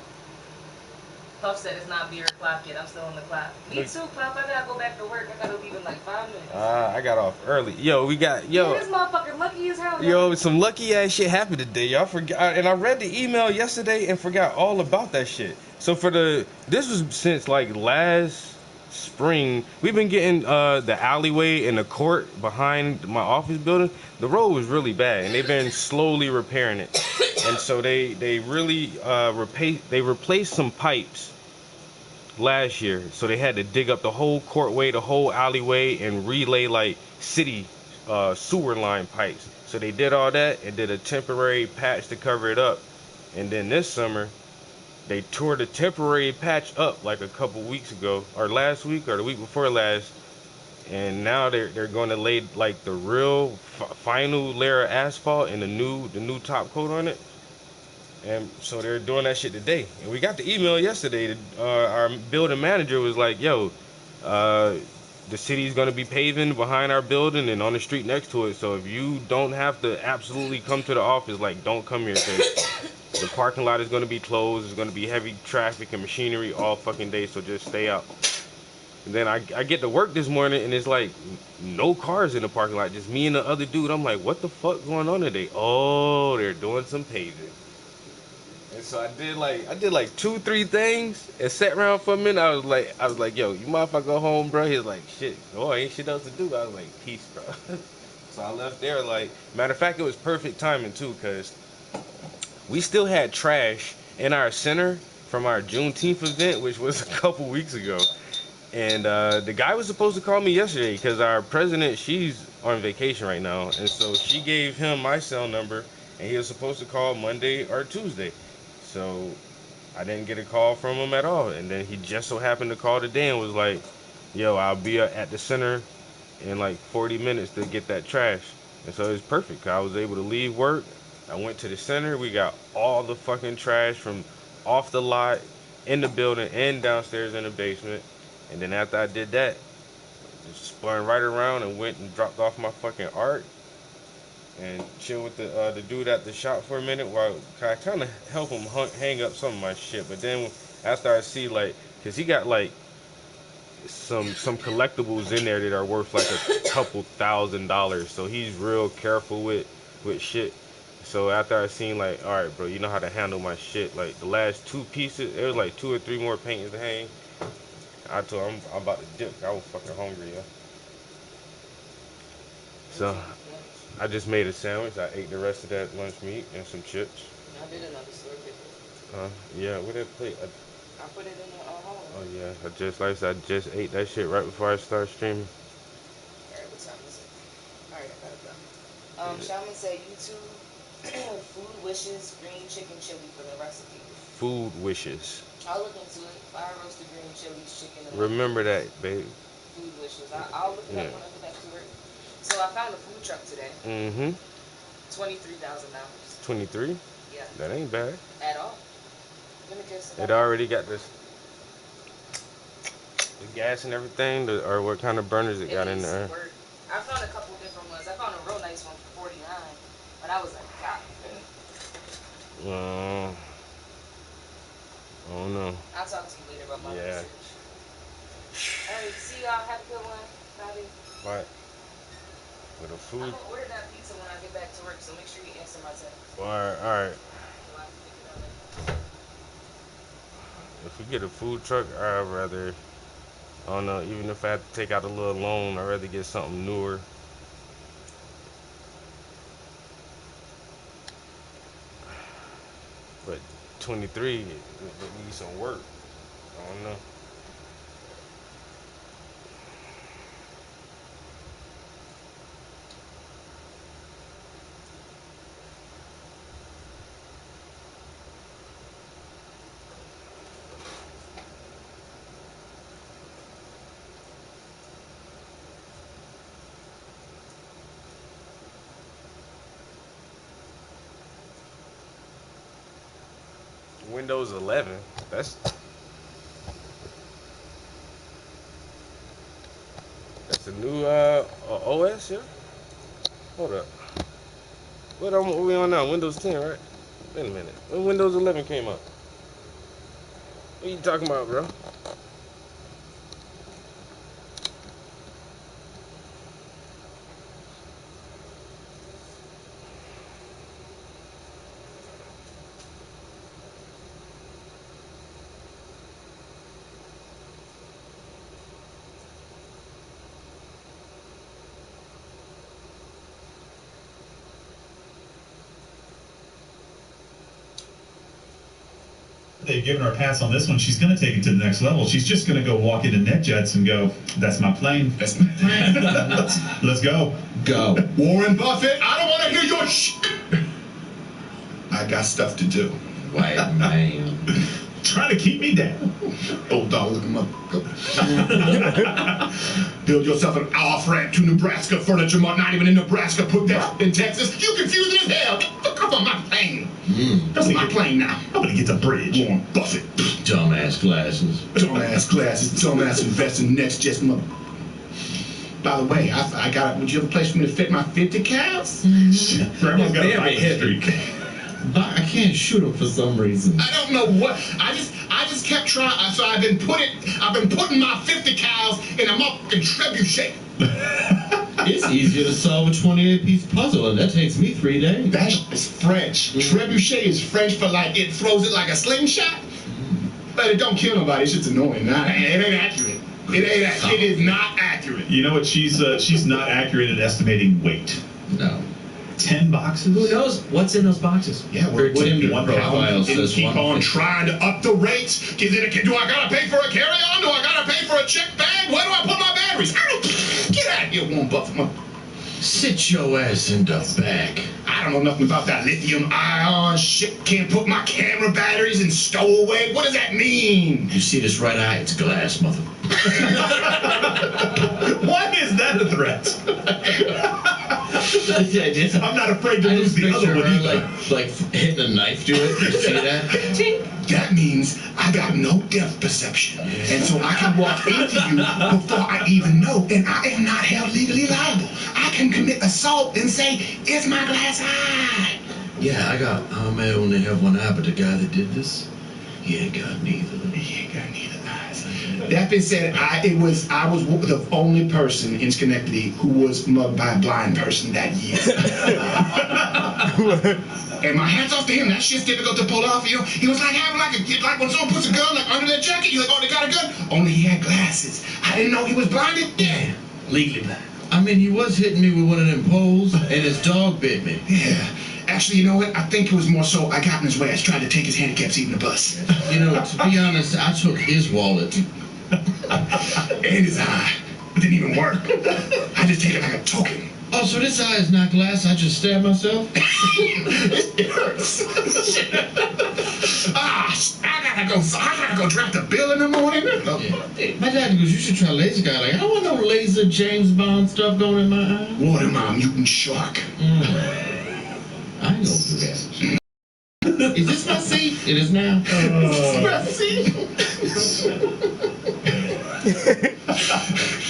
Puff said it's not beer o'clock yet. I'm still in the clock. Me too, Puff. I gotta go back to work. I gotta leave in like 5 minutes. I got off early. Yo, This motherfucker lucky as hell. Yo, some lucky ass shit happened today. Y'all forgot, and I read the email yesterday and forgot all about that shit. So this was since like last spring. We've been getting the alleyway and the court behind my office building. The road was really bad, and they've been slowly repairing it. And so they really replaced some pipes last year. So they had to dig up the whole courtway, the whole alleyway, and relay like city sewer line pipes. So they did all that and did a temporary patch to cover it up. And then this summer, they tore the temporary patch up like a couple weeks ago, or last week, or the week before last. And now they're going to lay like the real final layer of asphalt and the new top coat on it. And so they're doing that shit today. And we got the email yesterday. Our building manager was like, yo, the city's going to be paving behind our building and on the street next to it. So if you don't have to absolutely come to the office, like, don't come here, because the parking lot is going to be closed. There's going to be heavy traffic and machinery all fucking day. So just stay out. And then I get to work this morning, and it's like no cars in the parking lot, just me and the other dude. I'm like, what the fuck going on today? Oh, they're doing some paving. And so I did like 2-3 things and sat around for a minute. I was like, yo, you mind if I go home, bro? He was like, shit, oh, ain't shit else to do. I was like, peace, bro. So I left there. Like, matter of fact, it was perfect timing too, because we still had trash in our center from our Juneteenth event, which was a couple weeks ago. And the guy was supposed to call me yesterday because our president, she's on vacation right now. And so she gave him my cell number, and he was supposed to call Monday or Tuesday. So I didn't get a call from him at all. And then he just so happened to call today and was like, yo, I'll be at the center in like 40 minutes to get that trash. And so it was perfect. I was able to leave work. I went to the center. We got all the fucking trash from off the lot, in the building, and downstairs in the basement. And then after I did that, just spun right around and went and dropped off my fucking art and chill with the dude at the shop for a minute while I kind of help him hang up some of my shit. But then after I see, like, because he got like some collectibles in there that are worth like a couple $1,000, so he's real careful with shit. So after I seen, like, all right, bro, you know how to handle my shit. Like the last 2 pieces, it was like 2 or 3 more paintings to hang. I told him I'm about to dip. I was fucking hungry, yeah. So I just made a sandwich. I ate the rest of that lunch meat and some chips. I did another store pickup. Yeah, where that plate? I put it in the hall. Oh yeah, like I said, I just ate that shit right before I started streaming. Alright, what time is it? Alright, I gotta go. Shaman said YouTube food wishes green chicken chili for the recipe. Food wishes. I'll look into it. Fire roasted green chilies, chicken. Remember that, baby. Food wishes. I'll look it up when I get back to work. So I found a food truck today. Mm-hmm. $23,000. 23? Yeah. That ain't bad. At all. Let me guess. It already got the gas and everything, or what kind of burners it got in there? I found a couple different ones. I found a real nice one for $49, but I was like, God. I don't know. I'll talk to you later about my research. Alright, see y'all. Have a good one. Bye. What? With a food? I'm gonna order that pizza when I get back to work, so make sure you answer my text. Alright. If we get a food truck, I'd rather, I don't know, even if I have to take out a little loan, I'd rather get something newer. But 23, it needs some work. I don't know. Windows 11. the new OS, yeah? Hold up. What are we on now? Windows 10, right? Wait a minute. When Windows 11 came out? What are you talking about, bro? They've given her a pass on this one. She's going to take it to the next level. She's just going to go walk into NetJets and go, that's my plane. That's my plane. Let's go. Go. Warren Buffett, I don't want to hear your shit. I got stuff to do. White man. Trying to keep me down. Old dog looking motherfucker. Build yourself an off-ramp to Nebraska Furniture Mart, not even in Nebraska. Put that in Texas. You confusing as hell. Get the fuck off my plane. That's my plane now. I'm going to get the bridge. Warren Buffett. Dumbass glasses. Dumbass glasses. Dumbass invest in NetJets. Mother. By the way, I got. Would you have a place for me to fit my 50 cows? Grandma's got a history. I can't shoot him for some reason. I don't know what. I just kept trying. So I've been putting my 50 cows in a motherfucking trebuchet. It's easier to solve a 28-piece puzzle, and that takes me 3 days. That is French. Trebuchet is French for like it throws it like a slingshot, but it don't kill nobody. It's just annoying. It ain't accurate. It is not accurate. You know what? She's not accurate at estimating weight. No. 10 boxes? Who knows what's in those boxes? Yeah, Her Tinder one profile pound, and says keep on 150. trying to up the rates. Do I gotta pay for a carry-on? Do I gotta pay for a check bag? Where do I put my batteries? Get out of here, Warren Buffett. Sit your ass in the back. I don't know nothing about that lithium-ion shit. Can't put my camera batteries in stowaway. What does that mean? You see this right eye? It's glass, mother. Why is that a threat? I'm not afraid to lose the other one either. Like hitting a knife to it. You see that? That means I got no depth perception. And so I can walk into you before I even know, and I am not held legally liable. I can commit assault and say, it's my glass eye. Yeah, I may only have one eye, but the guy that did this, he ain't got neither. He ain't got neither eyes. That being said, I was the only person in Schenectady who was mugged by a blind person that year. And my hats off to him. That shit's difficult to pull off. He was like having like when someone puts a gun like under their jacket. You're like, oh, they got a gun. Only he had glasses. I didn't know he was blinded. Yeah, legally blind. I mean, he was hitting me with one of them poles, and his dog bit me. Yeah. Actually, you know what? I think it was more so I got in his way. I was trying to take his handicap seat in the bus. You know, to be honest, I took his wallet. And his eye. It didn't even work. I just take it like a token. Oh, so this eye is not glass? I just stabbed myself? It hurts. I gotta go draft a bill in the morning. Yeah. My dad goes, you should try laser guy. Like, I don't want no laser James Bond stuff going in my eye. Water my mutant shark. I ain't gonna do that. Is this my seat? It is now. My seat.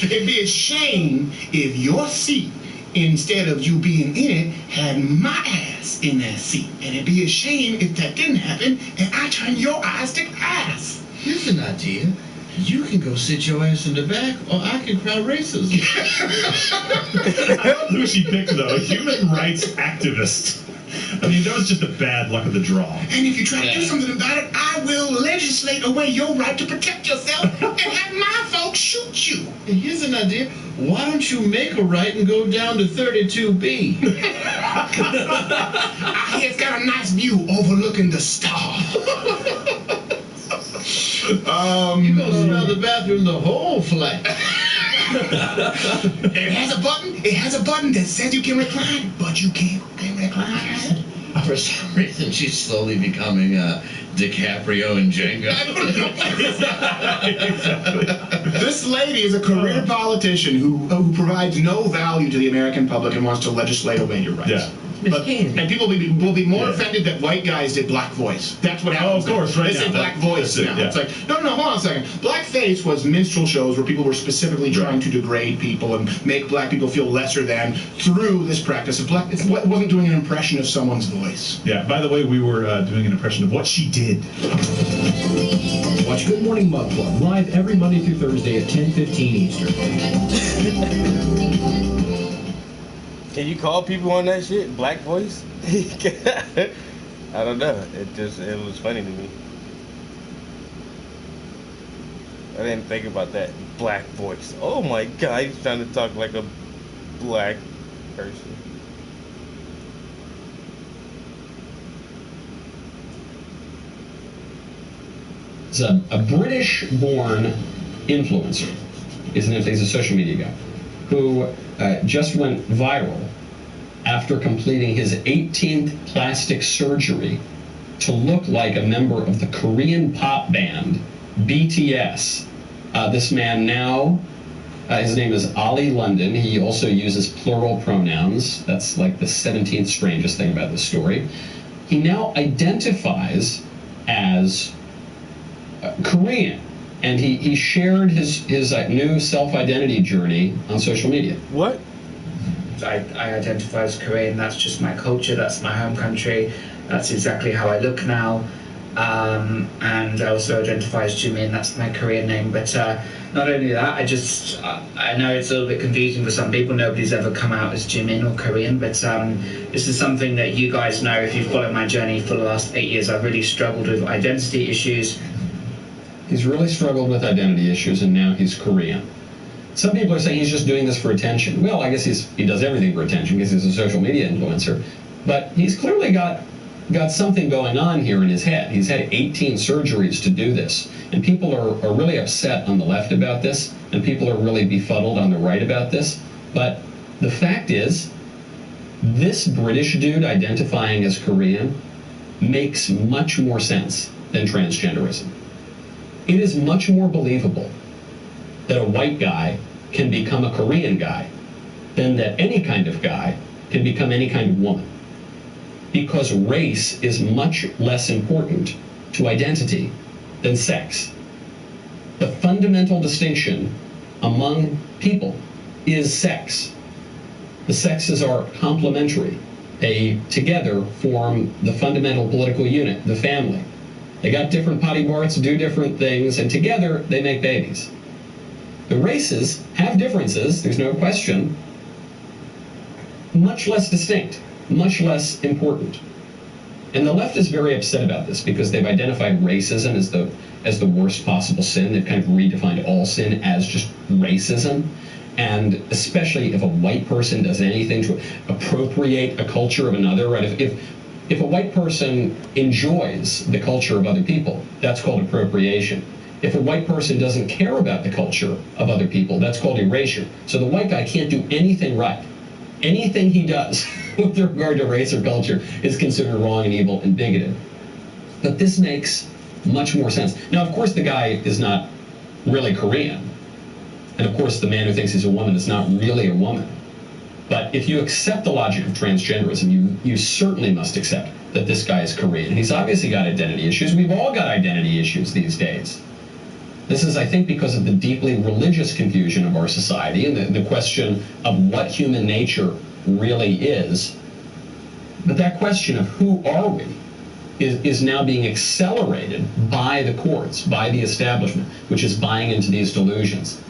It'd be a shame if your seat, instead of you being in it, had my ass in that seat. And it'd be a shame if that didn't happen and I turned your eyes to glass. Here's an idea. You can go sit your ass in the back, or I can cry racism. I love who she picked, though. A human rights activist. I mean, that was just the bad luck of the draw. And if you try to do something about it, I will legislate away your right to protect yourself and have my folks shoot you. And here's an idea. Why don't you make a right and go down to 32B? I hear it's got a nice view overlooking the star. You go smell the bathroom the whole flat. It has a button. It has a button that says you can recline, but you can't recline. For some reason, she's slowly becoming DiCaprio and Jenga. This lady is a career politician who provides no value to the American public and wants to legislate away your rights. Yeah. And people will be more offended that white guys did black voice. That's what happens. Oh, of course, right They now. say black voice now. Yeah. It's like, no, hold on a second. Blackface was minstrel shows where people were specifically trying to degrade people and make black people feel lesser than through this practice of black. It wasn't doing an impression of someone's voice. Yeah, by the way, we were doing an impression of what she did. Watch Good Morning Mug Club live every Monday through Thursday at 10:15 Eastern. Can you call people on that shit? Black voice? I don't know. It was funny to me. I didn't think about that. Black voice. Oh my god, he's trying to talk like a black person. It's a British-born influencer. He's a social media guy who just went viral after completing his 18th plastic surgery to look like a member of the Korean pop band BTS. This man now, his name is Ali London. He also uses plural pronouns. That's like the 17th strangest thing about this story. He now identifies as Korean, and he shared his new self-identity journey on social media. What? I identify as Korean. That's just my culture. That's my home country. That's exactly how I look now. And I also identify as Jimin. That's my Korean name. But not only that, I know it's a little bit confusing for some people. Nobody's ever come out as Jimin or Korean. But this is something that you guys know if you've followed my journey for the last 8 years. I've really struggled with identity issues. He's really struggled with identity issues, and now he's Korean. Some people are saying he's just doing this for attention. Well, I guess he does everything for attention because he's a social media influencer. But he's clearly got something going on here in his head. He's had 18 surgeries to do this. And people are really upset on the left about this, and people are really befuddled on the right about this. But the fact is, this British dude identifying as Korean makes much more sense than transgenderism. It is much more believable that a white guy can become a Korean guy than that any kind of guy can become any kind of woman. Because race is much less important to identity than sex. The fundamental distinction among people is sex. The sexes are complementary. They together form the fundamental political unit, the family. They got different body parts, do different things, and together they make babies. The races have differences, there's no question, much less distinct, much less important. And the left is very upset about this because they've identified racism as the worst possible sin. They've kind of redefined all sin as just racism. And especially if a white person does anything to appropriate a culture of another, right? If a white person enjoys the culture of other people, that's called appropriation. If a white person doesn't care about the culture of other people, that's called erasure. So the white guy can't do anything right. Anything he does with regard to race or culture is considered wrong and evil and bigoted. But this makes much more sense. Now, of course, the guy is not really Korean. And of course, the man who thinks he's a woman is not really a woman. But if you accept the logic of transgenderism, you certainly must accept that this guy is Korean. He's obviously got identity issues. We've all got identity issues these days. This is, I think, because of the deeply religious confusion of our society and the question of what human nature really is. But that question of who are we is now being accelerated by the courts, by the establishment, which is buying into these delusions.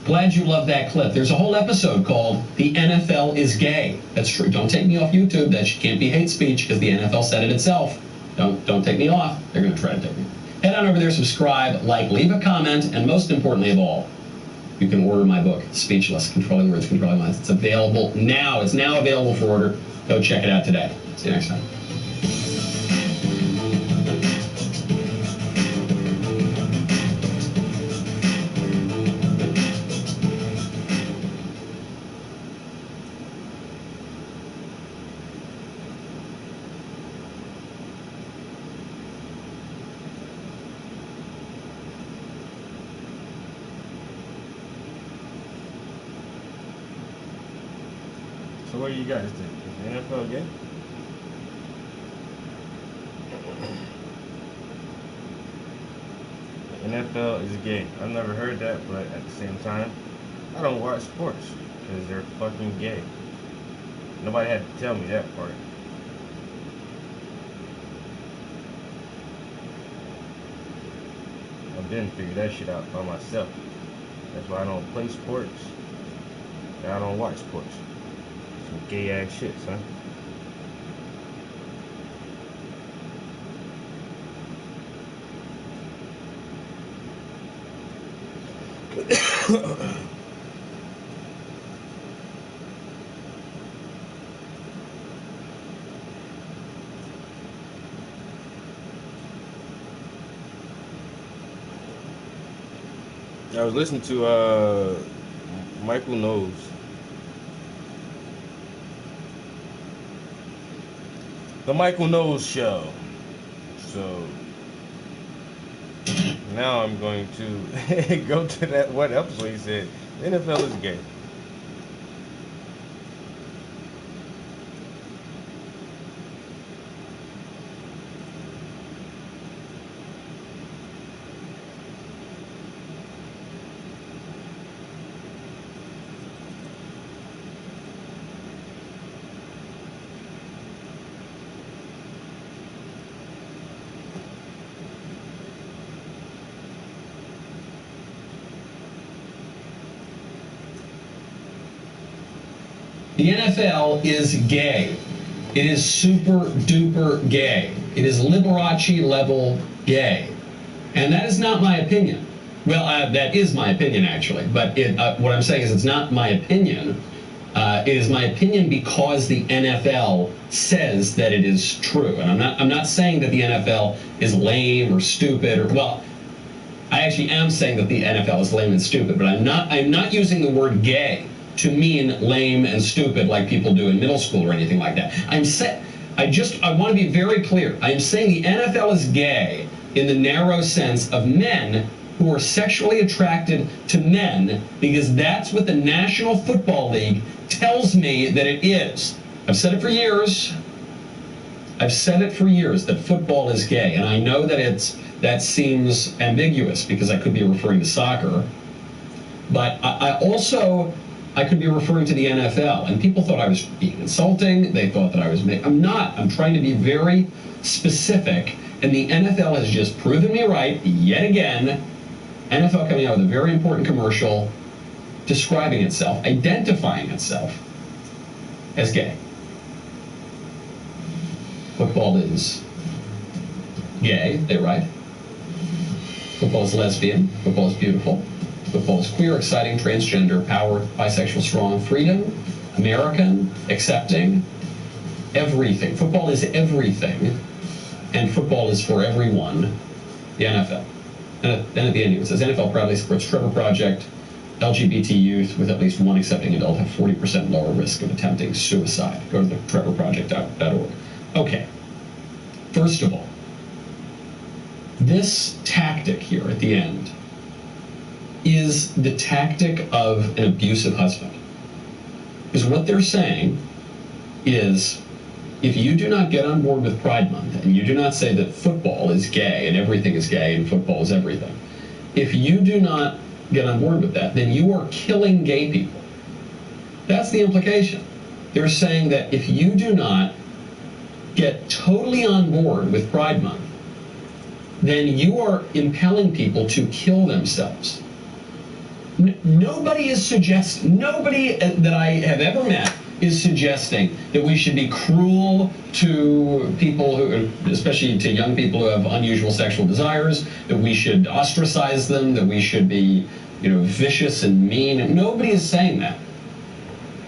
Glad you love that clip. There's a whole episode called "The NFL is Gay." That's true. Don't take me off YouTube. That can't be hate speech because the NFL said it itself. Don't take me off. They're going to try to take me. Head on over there, subscribe, like, leave a comment, and most importantly of all, you can order my book, Speechless, Controlling Words, Controlling Minds. It's available now. It's now available for order. Go check it out today. See you next time. So what do you guys think? Is NFL gay? The NFL is gay. I've never heard that, but at the same time, I don't watch sports because they're fucking gay. Nobody had to tell me that part. I've been figured that shit out by myself. That's why I don't play sports. And I don't watch sports. Some gay ass shit, son. I was listening to Michael Knows. The Michael Knows Show. So now I'm going to go to that one episode. He said the NFL is gay. The NFL is gay. It is super duper gay. It is Liberace level gay. And that is not my opinion. Well, that is my opinion, actually. But what I'm saying is it's not my opinion. It is my opinion because the NFL says that it is true. And I'm not saying that the NFL is lame or stupid or, well, I actually am saying that the NFL is lame and stupid, but I'm not using the word gay to mean lame and stupid like people do in middle school or anything like that. I want to be very clear. I am saying the NFL is gay in the narrow sense of men who are sexually attracted to men, because that's what the National Football League tells me that it is. I've said it for years. That football is gay, and I know that seems ambiguous because I could be referring to soccer, but I could be referring to the NFL, and people thought I was being insulting. They thought that I was I'm not. I'm trying to be very specific, and the NFL has just proven me right yet again. NFL coming out with a very important commercial describing itself, identifying itself as gay. Football is gay, they're right. Football is lesbian. Football is beautiful. Football is queer, exciting, transgender, power, bisexual, strong, freedom, American, accepting, everything. Football is everything, and football is for everyone, the NFL. And then at the end it says, NFL proudly supports Trevor Project. LGBT youth with at least one accepting adult have 40% lower risk of attempting suicide. Go to the trevorproject.org. Okay. First of all, this tactic here at the end is the tactic of an abusive husband. Because what they're saying is, if you do not get on board with Pride Month, and you do not say that football is gay and everything is gay and football is everything, if you do not get on board with that, then you are killing gay people. That's the implication. They're saying that if you do not get totally on board with Pride Month, then you are impelling people to kill themselves. Nobody that I have ever met is suggesting that we should be cruel to people who, especially to young people who have unusual sexual desires, that we should ostracize them, that we should be, vicious and mean. Nobody is saying that.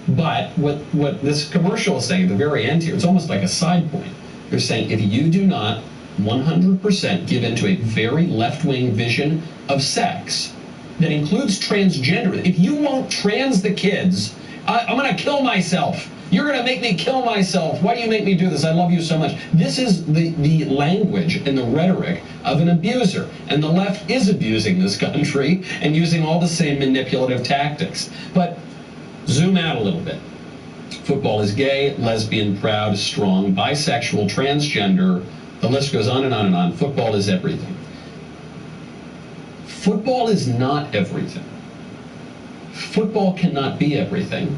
But what this commercial is saying at the very end here, it's almost like a side point. They're saying if you do not 100% give into a very left-wing vision of sex that includes transgender, if you won't trans the kids, I'm going to kill myself. You're going to make me kill myself. Why do you make me do this? I love you so much. This is the language and the rhetoric of an abuser. And the left is abusing this country and using all the same manipulative tactics. But zoom out a little bit. Football is gay, lesbian, proud, strong, bisexual, transgender. The list goes on and on and on. Football is everything. Football is not everything. Football cannot be everything.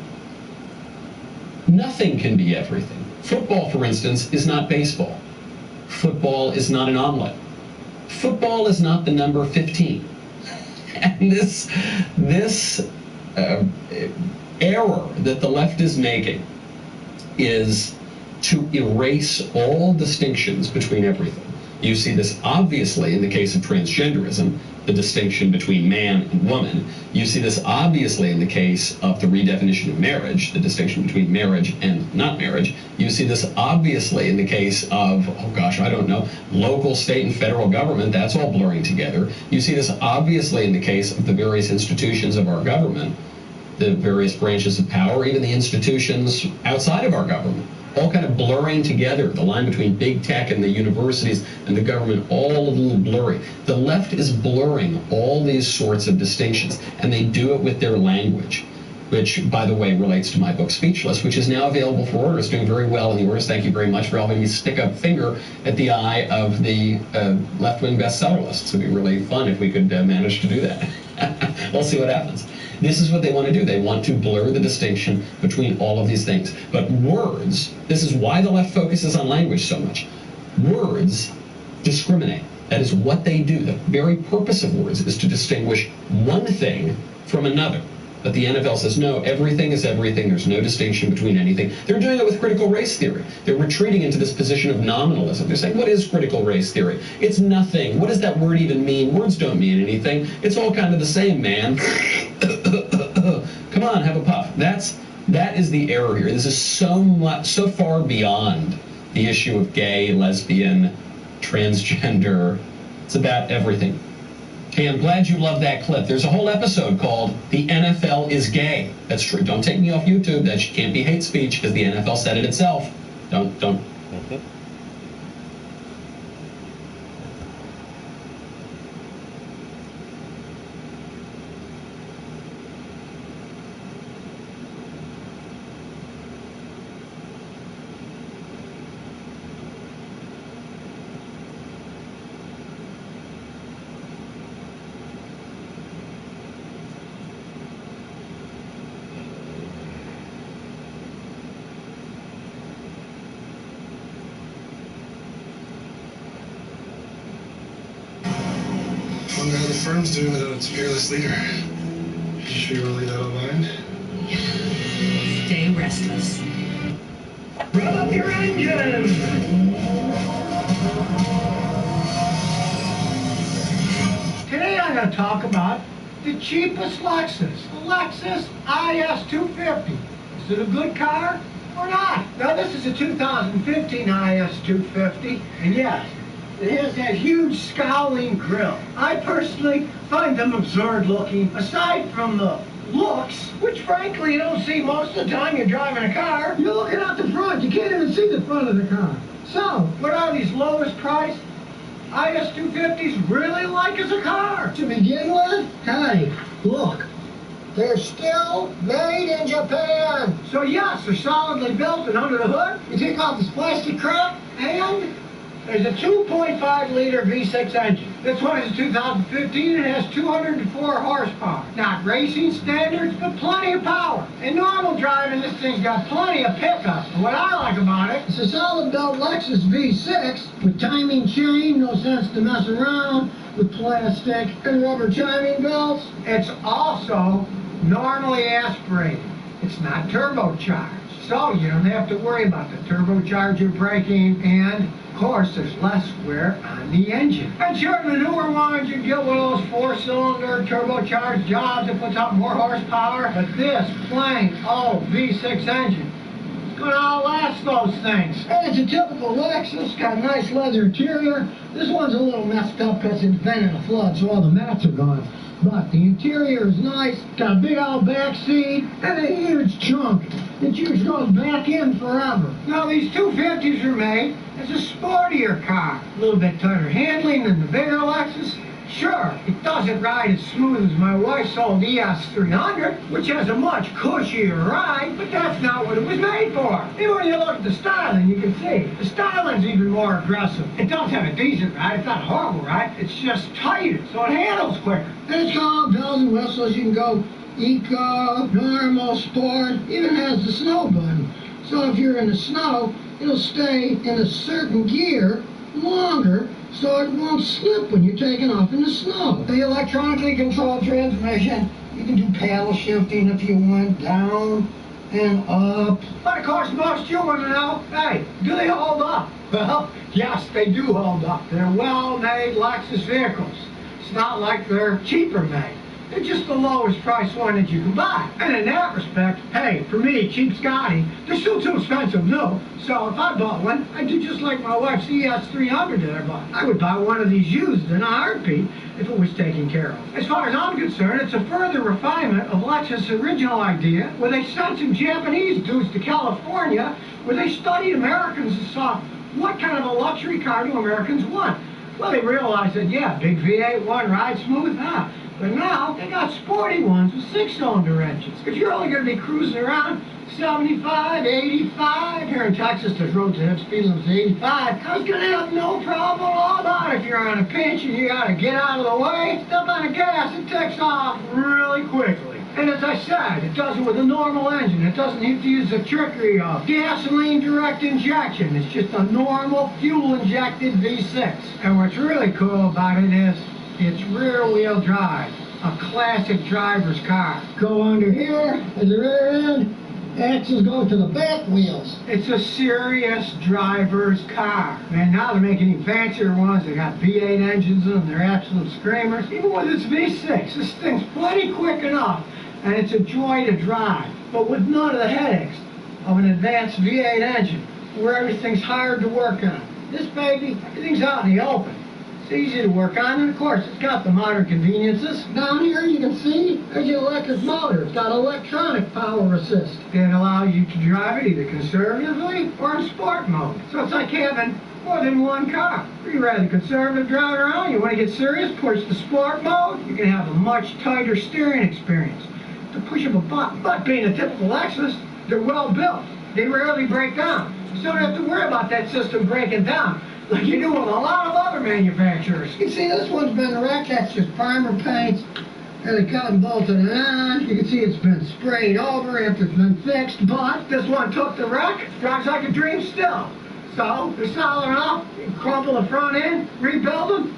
Nothing can be everything. Football, for instance, is not baseball. Football is not an omelet. Football is not the number 15. And this error that the left is making is to erase all distinctions between everything. You see this obviously in the case of transgenderism, the distinction between man and woman. You see this obviously in the case of the redefinition of marriage, the distinction between marriage and not marriage. You see this obviously in the case of, oh gosh, I don't know, local, state, and federal government. That's all blurring together. You see this obviously in the case of the various institutions of our government, the various branches of power, even the institutions outside of our government, all kind of blurring together. The line between big tech and the universities and the government, all a little blurry. The left is blurring all these sorts of distinctions, and they do it with their language, which, by the way, relates to my book, Speechless, which is now available for order. It's doing very well in the orders. Thank you very much for helping me stick a finger at the eye of the left-wing bestseller lists. It would be really fun if we could manage to do that. We'll see what happens. This is what they want to do. They want to blur the distinction between all of these things. But words, this is why the left focuses on language so much. Words discriminate. That is what they do. The very purpose of words is to distinguish one thing from another. But the NFL says, no, everything is everything. There's no distinction between anything. They're doing it with critical race theory. They're retreating into this position of nominalism. They're saying, what is critical race theory? It's nothing. What does that word even mean? Words don't mean anything. It's all kind of the same, man. Come on, have a puff. That is the error here. This is so far beyond the issue of gay, lesbian, transgender. It's about everything. Hey, I'm glad you love that clip. There's a whole episode called The NFL is Gay. That's true. Don't take me off YouTube. That can't be hate speech because the NFL said it itself. Don't. Mm-hmm. I wonder how the firm's doing without its fearless leader. Is she really that aligned? Stay restless. Rev up your engines! Today I'm going to talk about the cheapest Lexus, the Lexus IS250. Is it a good car or not? Now this is a 2015 IS250, and yes, it has that huge scowling grille. I personally find them absurd looking. Aside from the looks, which frankly you don't see most of the time you're driving a car, you're looking out the front. You can't even see the front of the car. So, what are these lowest price IS250s really like as a car? To begin with, hey, look. They're still made in Japan. So yes, they're solidly built, and under the hood, you take off this plastic crap, and there's a 2.5-liter V6 engine. This one is 2015 and has 204 horsepower. Not racing standards, but plenty of power. In normal driving, this thing's got plenty of pickup. And what I like about it, it's a solid-built Lexus V6 with timing chain, no sense to mess around, with plastic and rubber timing belts. It's also normally aspirated. It's not turbocharged. So you don't have to worry about the turbocharger braking, and of course there's less wear on the engine. And sure, the newer ones, you get one of those 4-cylinder turbocharged jobs that puts out more horsepower, but this plain old V6 engine is going to outlast those things. And it's a typical Lexus, got a nice leather interior. This one's a little messed up because it's been in a flood, so all the mats are gone. But the interior is nice, got a big old back seat, and a huge trunk that just goes back in forever. Now these 250s are made as a sportier car. A little bit tighter handling than the bigger Lexus. Sure, it does doesn't ride as smooth as my wife's old ES 300, which has a much cushier ride, but that's not what it was made for. Even when you look at the styling, you can see the styling's even more aggressive. It does have a decent ride. It's not a horrible ride. It's just tighter, so it handles quicker. And it's got all bells and whistles. You can go eco, normal, sport, even has the snow button. So if you're in the snow, it'll stay in a certain gear longer so it won't slip when you're taking off in the snow. The electronically controlled transmission, you can do paddle shifting if you want, down and up. But of course, most you want to know, hey, do they hold up? Well, yes, they do hold up. They're well-made Lexus vehicles. It's not like they're cheaper made. They're just the lowest price one that you can buy. And in that respect, hey, for me, cheap Scotty, they're still too expensive new. So if I bought one, I'd do just like my wife's ES 300 that I bought. I would buy one of these used in a heartbeat if it was taken care of. As far as I'm concerned, it's a further refinement of Lexus' original idea, where they sent some Japanese dudes to California, where they studied Americans and saw what kind of a luxury car do Americans want. Well, they realized that, yeah, big V8 one rides smooth, huh? But now, they got sporty ones with 6-cylinder engines. If you're only going to be cruising around 75, 85, here in Texas, there's roads that have speed limits of 85, I was going to have no problem at all about it. If you're on a pinch and you got to get out of the way, step on the gas, it takes off really quickly. And as I said, it does it with a normal engine. It doesn't need to use the trickery of gasoline direct injection. It's just a normal fuel-injected V6. And what's really cool about it is it's rear-wheel drive, a classic driver's car. Go under here at the rear end, axles go to the back wheels. It's a serious driver's car. And now they're making even fancier ones. They got V8 engines in them. They're absolute screamers. Even with its V6, this thing's plenty quick enough, and it's a joy to drive, but with none of the headaches of an advanced V8 engine, where everything's hard to work on. This baby, everything's out in the open. It's easy to work on, and of course, it's got the modern conveniences. Down here, you can see, there's the electric motor. It's got electronic power assist. It allows you to drive it either conservatively or in sport mode. So it's like having more than one car. If you're rather conservative driving around, you want to get serious, push the sport mode, you can have a much tighter steering experience. The push of a button. But being a typical Lexus, they're well built. They rarely break down. So you don't have to worry about that system breaking down like you do with a lot of other manufacturers. You can see this one's been wrecked. That's just primer paint. And the cotton bolted on. You can see it's been sprayed over after it's been fixed. But this one took the wreck. Drives like a dream still. So they're solid enough. You can crumple the front end, rebuild them,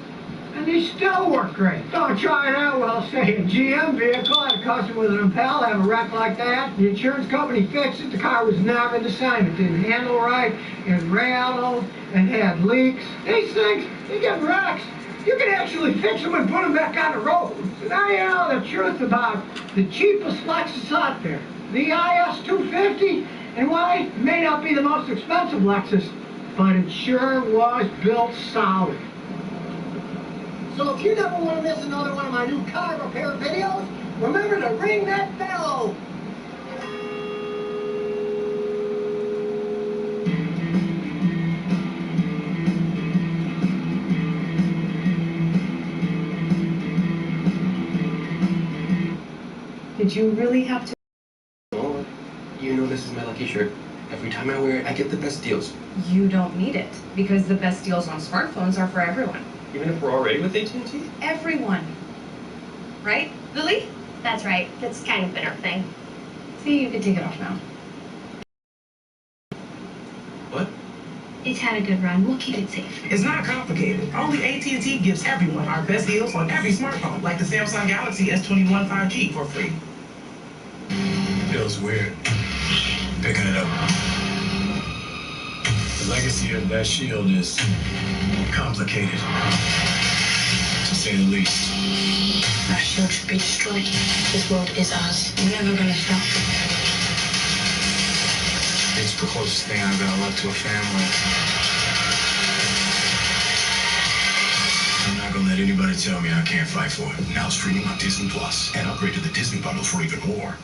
and they still work great. Don't try that. Well, say a GM vehicle had a customer with an Impel have a wreck like that. The insurance company fixed it. The car was never the same. It didn't handle right. It rattled. It had leaks. These things, you get wrecks. You can actually fix them and put them back on the road. So now you know the truth about the cheapest Lexus out there. The IS 250. And why? It may not be the most expensive Lexus, but it sure was built solid. So if you never want to miss another one of my new car repair videos, remember to ring that bell. Did you really have to? Oh, you know this is my lucky shirt. Every time I wear it, I get the best deals. You don't need it, because the best deals on smartphones are for everyone. Even if we're already with AT&T? Everyone. Right, Lily? That's right. That's kind of been our thing. See, you can take it off now. What? It's had a good run. We'll keep it safe. It's not complicated. Only AT&T gives everyone our best deals on every smartphone, like the Samsung Galaxy S21 5G for free. Feels weird. Picking it up. The legacy of that shield is complicated, to say the least. Our shield should be destroyed. This world is ours. We're never gonna stop. It's the closest thing I've got left to a family. I'm not gonna let anybody tell me I can't fight for it. Now streaming on Disney Plus, and upgrade to the Disney bundle for even more.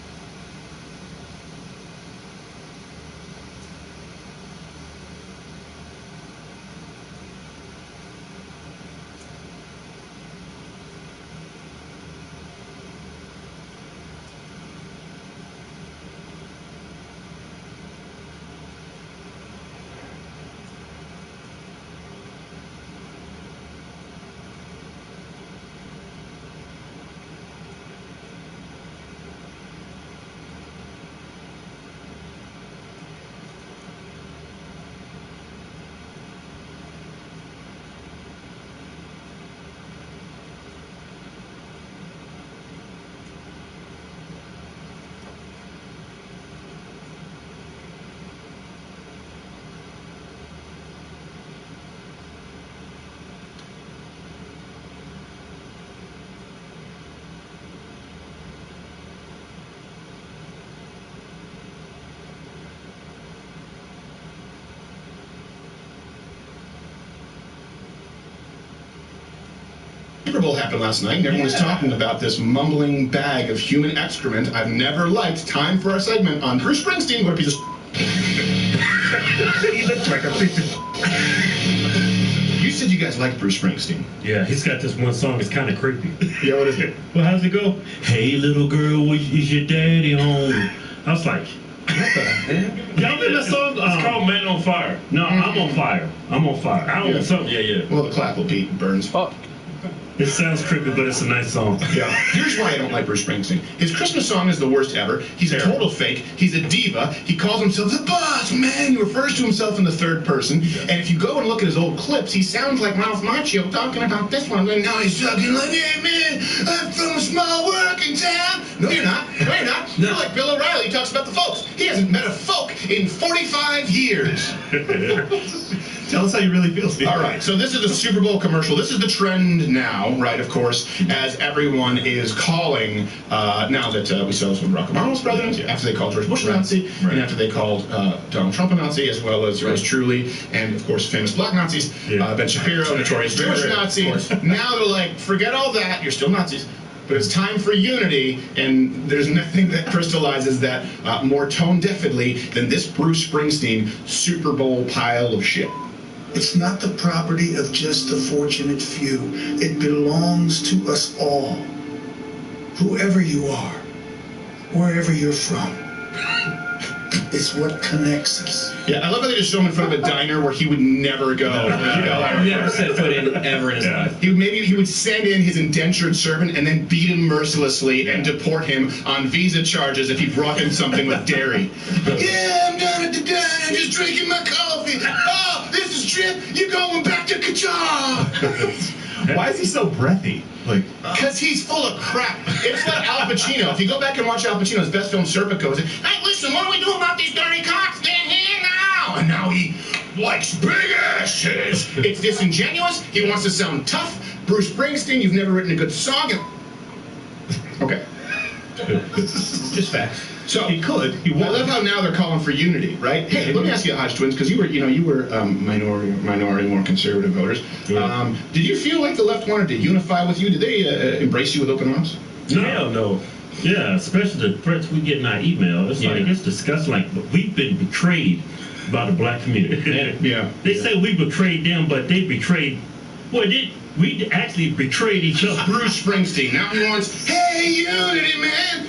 Bowl happened last night, and everyone was talking about this mumbling bag of human excrement I've never liked. Time for our segment on Bruce Springsteen. What a piece of He looks like a piece of You said you guys liked Bruce Springsteen. Yeah, he's got this one song that's kind of creepy. Yeah, what is it? Well, how's it go? Hey, little girl, is your daddy home? I was like, y'all know that song? It's called Man on Fire. No, I'm on fire. I'm on fire. I don't know something. Yeah. Well, the clap will beat Burns. Oh. It sounds creepy, but it's a nice song. Yeah. Here's why I don't like Bruce Springsteen. His Christmas song is the worst ever. He's a total fake. He's a diva. He calls himself the boss man. He refers to himself in the third person. And if you go and look at his old clips, he sounds like Ralph Macchio talking about this one. And now he's talking like, hey, man, I'm from a small working town. No, you're not. No, you're not. You're like Bill O'Reilly. He talks about the folks. He hasn't met a folk in 45 years. Tell us how you really feel, Steve. All right, so this is the Super Bowl commercial. This is the trend now, right, of course, as everyone is calling, now that we saw this when Barack Obama was president, after they called George Bush a Nazi, and after they called Donald Trump a Nazi, as well as yours truly, and, of course, famous black Nazis, Ben Shapiro, notorious Jewish Nazi. Now they're like, forget all that, you're still Nazis. But it's time for unity, and there's nothing that crystallizes that more tone-deafly than this Bruce Springsteen Super Bowl pile of shit. It's not the property of just the fortunate few. It belongs to us all. Whoever you are, wherever you're from. It's what connects us. Yeah, I love how they just show him in front of a diner where he would never go. Never set foot in ever in his life. He would send in his indentured servant and then beat him mercilessly and deport him on visa charges if he brought him something with dairy. Yeah, I'm down at the diner just drinking my coffee. Oh, this is Trip. You're going back to Qatar. Why is he so breathy? Because he's full of crap. It's like Al Pacino. If you go back and watch Al Pacino's best film, Serpico, it's like, hey, listen, what do we do about these dirty cocks? They're here now. And now he likes big asses. It's disingenuous. He wants to sound tough. Bruce Springsteen, you've never written a good song. Okay. Just facts. So he could. I love how now they're calling for unity, right? Hey, let me ask you, Hodge Twins, because you were minority, more conservative voters. Yeah. Did you feel like the left wanted to unify with you? Did they embrace you with open arms? No. Yeah, especially the threats we get in our email. It's like it's disgusting. Like we've been betrayed by the black community. Yeah. They say we betrayed them, but they betrayed. Well, we actually betrayed each other. Bruce Springsteen. Now he wants, hey, unity, man.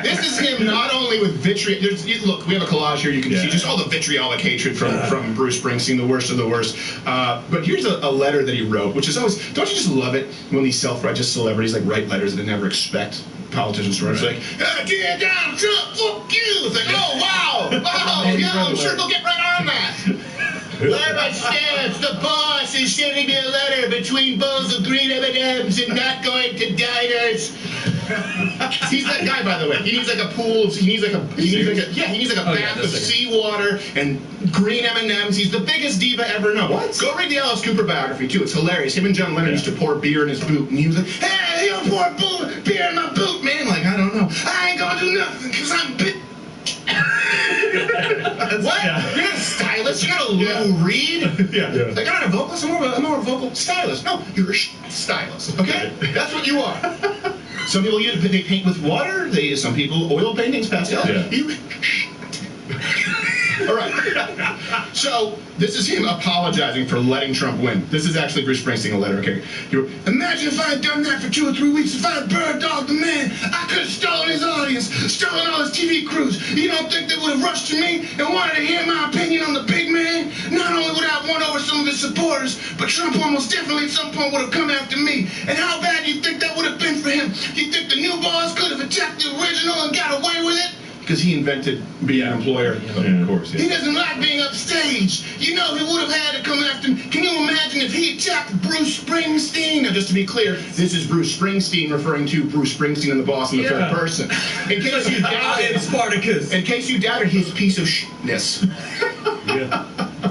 This is him not only with vitriol. Look, we have a collage here. You can see just all the vitriolic hatred from Bruce Springsteen, the worst of the worst. But here's a letter that he wrote, which is always, don't you just love it when these self-righteous celebrities write letters that they never expect politicians to write? It's like, dear Donald Trump, fuck you. It's like, oh, wow, yeah, I'm sure they'll get right on that. Where my stamps? The boss is sending me a letter between bowls of green M&Ms and not going to diners. He's that guy, by the way. He needs like a pool. He needs like a bath of seawater and green M&Ms. He's the biggest diva ever known. What? Go read the Alice Cooper biography too. It's hilarious. Him and John Lennon used to pour beer in his boot, and he was like, "Hey, you pour beer in my boot, man." Like, I don't know. I ain't gonna do nothing because I'm bit. What? You're not a stylist. You're not a Lou Reed. Like, I'm not a vocalist. I'm more of a vocal stylist. No, you're a stylist. Okay, that's what you are. Some people they paint with water. Some people oil paintings, pastel. All right. So this is him apologizing for letting Trump win. This is actually Bruce Springsteen, a letter. Okay. Imagine if I had done that for 2 or 3 weeks. If I had bird dogged the man, I could have stolen his audience, stolen all his TV crews. You don't think they would have rushed to me and wanted to hear my opinion on the big man? Not only would I have won over some of his supporters, but Trump almost definitely at some point would have come after me. And how bad do you think that would have been for him? You think the new boss could have attacked the original and got away with it? Because he invented being an employer. Of course. He doesn't like being upstage. You know, he would have had to come after him. Can you imagine if he attacked Bruce Springsteen? Now, just to be clear, this is Bruce Springsteen referring to Bruce Springsteen and the boss in the third person. In case you doubted, Spartacus. In case you doubted his piece of shitness.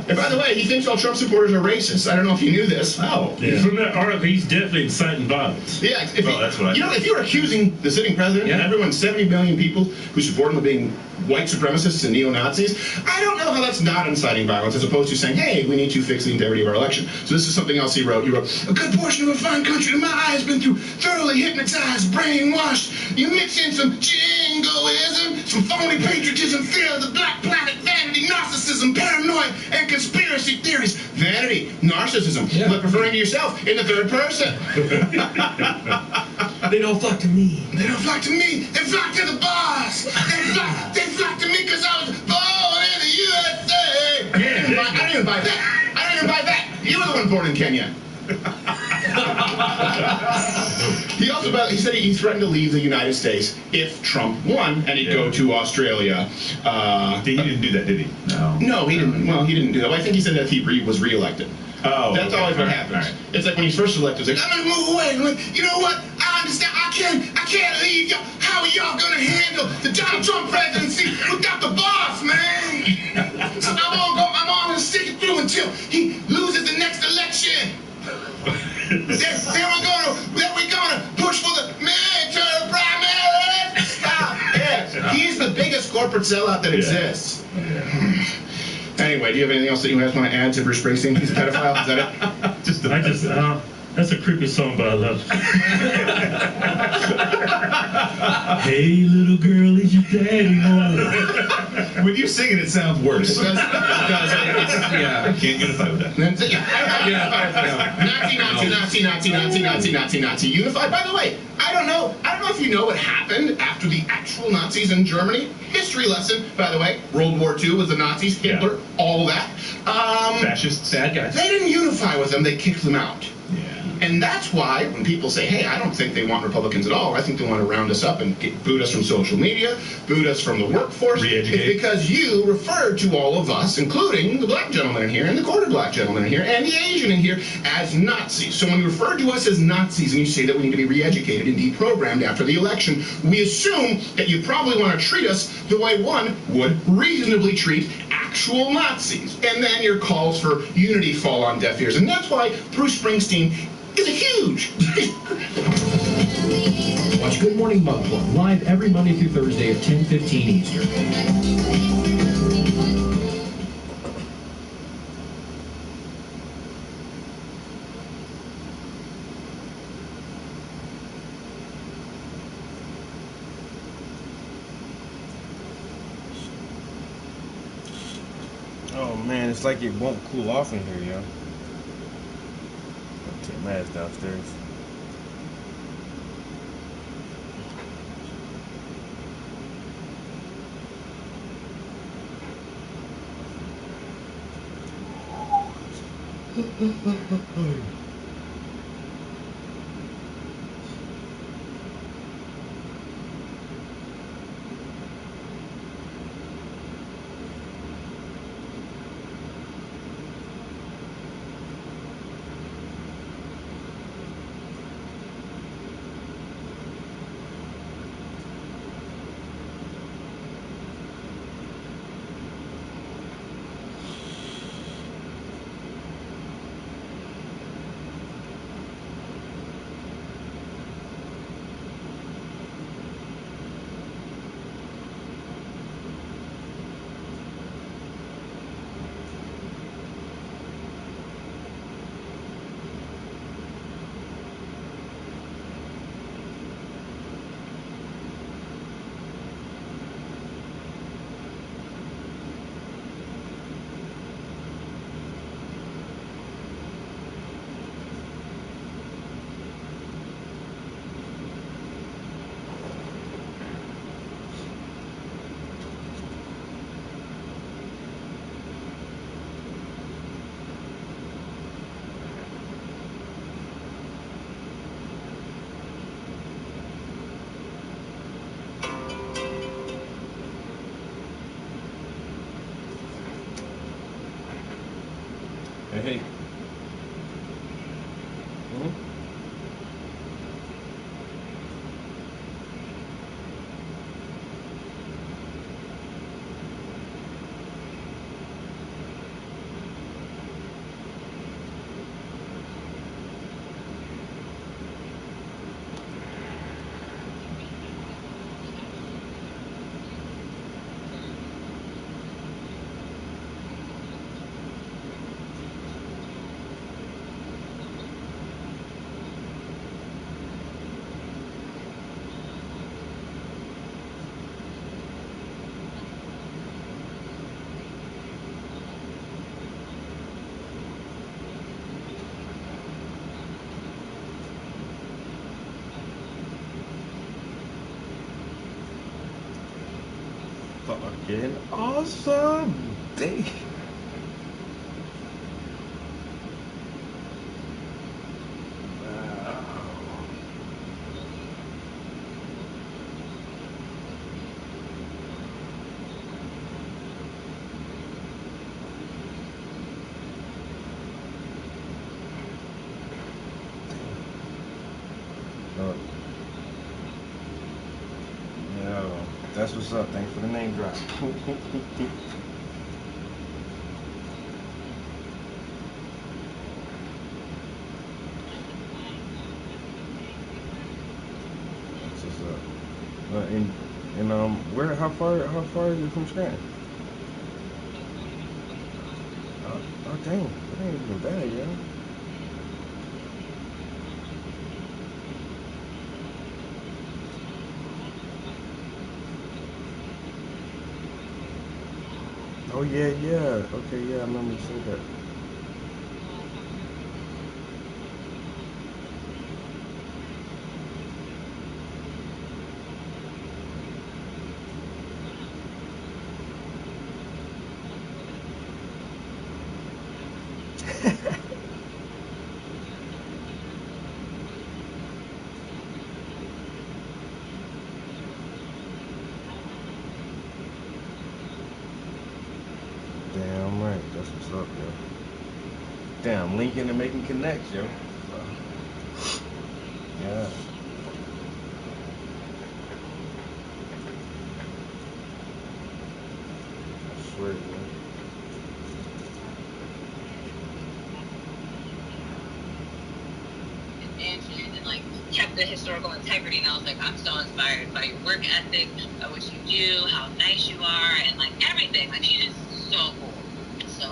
And by the way, he thinks all Trump supporters are racist. I don't know if you knew this. Oh. Yeah. From that article, he's definitely inciting violence. Yeah. If that's what I if you're accusing the sitting president and everyone, 70 million people who support him of being white supremacists and neo-Nazis, I don't know how that's not inciting violence, as opposed to saying, hey, we need to fix the integrity of our election. So this is something else he wrote. He wrote, a good portion of a fine country to my eye has been through thoroughly hypnotized, brainwashed. You mix in some jingoism, some phony patriotism, fear of the black planet, vanity, narcissism, paranoia, and conspiracy theories. Vanity, narcissism, but referring to yourself in the third person. They don't flock to me. They don't flock to me. They flock to the boss. They flock to me because I was born in the USA. I didn't even buy that. You were the one born in Kenya. He said he threatened to leave the United States if Trump won, and he'd go to Australia. He didn't do that, did he? No, he didn't. Well, he didn't do that. Well, I think he said that if he was reelected. Oh, that's always what happens. Right. It's like when he's first elected, it's like, I'm gonna move away. I'm like, you know what? I understand. I can't leave y'all. How are y'all gonna handle the Donald Trump presidency without the boss, man? So I'm on and stick it through until he loses the next election. then we're gonna push for the midterm primary. He's the biggest corporate sellout that exists. Anyway, do you have anything else that you guys want to add to Bruce Springsteen? He's a pedophile. Is that it? That's a creepy song, but I love it. Hey, little girl, is your daddy home? When you sing it, it sounds worse. I can't get a fight with that. Nazi. Unified. By the way, I don't know if you know what happened after the actual Nazis in Germany. History lesson, by the way. World War II was the Nazis, Hitler, all that. Fascist, sad guys. They didn't unify with them. They kicked them out. And that's why when people say, hey, I don't think they want Republicans at all, I think they want to round us up and boot us from social media, boot us from the workforce, it's because you referred to all of us, including the black gentleman in here and the quarter black gentleman in here and the Asian in here, as Nazis. So when you refer to us as Nazis and you say that we need to be re-educated and deprogrammed after the election, we assume that you probably want to treat us the way one would reasonably treat actual Nazis. And then your calls for unity fall on deaf ears. And that's why Bruce Springsteen is a huge. Watch Good Morning Mudplug live every Monday through Thursday at 10:15 Eastern. Oh man, it's like it won't cool off in here, yo. Take my ass downstairs. Hey. Fucking awesome. Damn. Yo, that's what's up. Thanks for the name drop. That's what's up. Where? How far is it from Scranton? Oh dang, that ain't even bad, yo. Oh yeah, yeah. Okay, yeah, I remember you said that. Damn right, that's what's up, yo. Damn, linking and making connects, yo. Yeah. I swear, yo. And like kept the historical integrity, and I was like, I'm so inspired by your work ethic, by what you do, how nice you are, and like everything. Like she's just so cool. So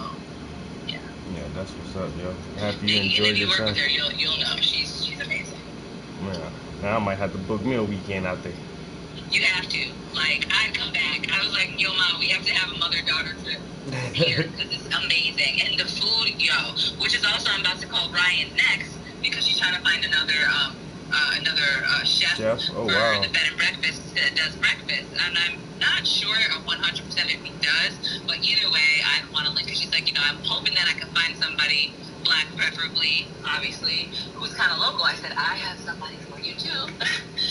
yeah. Yeah, that's what's up, yo. Happy you enjoyed your work time. with her, you'll know she's amazing. Yeah. Now I might have to book me a weekend out there. You have to. Like I'd come back. I was like, yo, mom, we have to have a mother-daughter trip here because it's amazing. And the food, yo, which is also I'm about to call Ryan next because she's trying to find another chef Oh, for wow. the bed and breakfast that does breakfast. And I'm not sure 100% if he does, but either way, I want to link because she's like, I'm hoping that I can find somebody black, preferably, obviously, who's kind of local. I said, I have somebody for you too.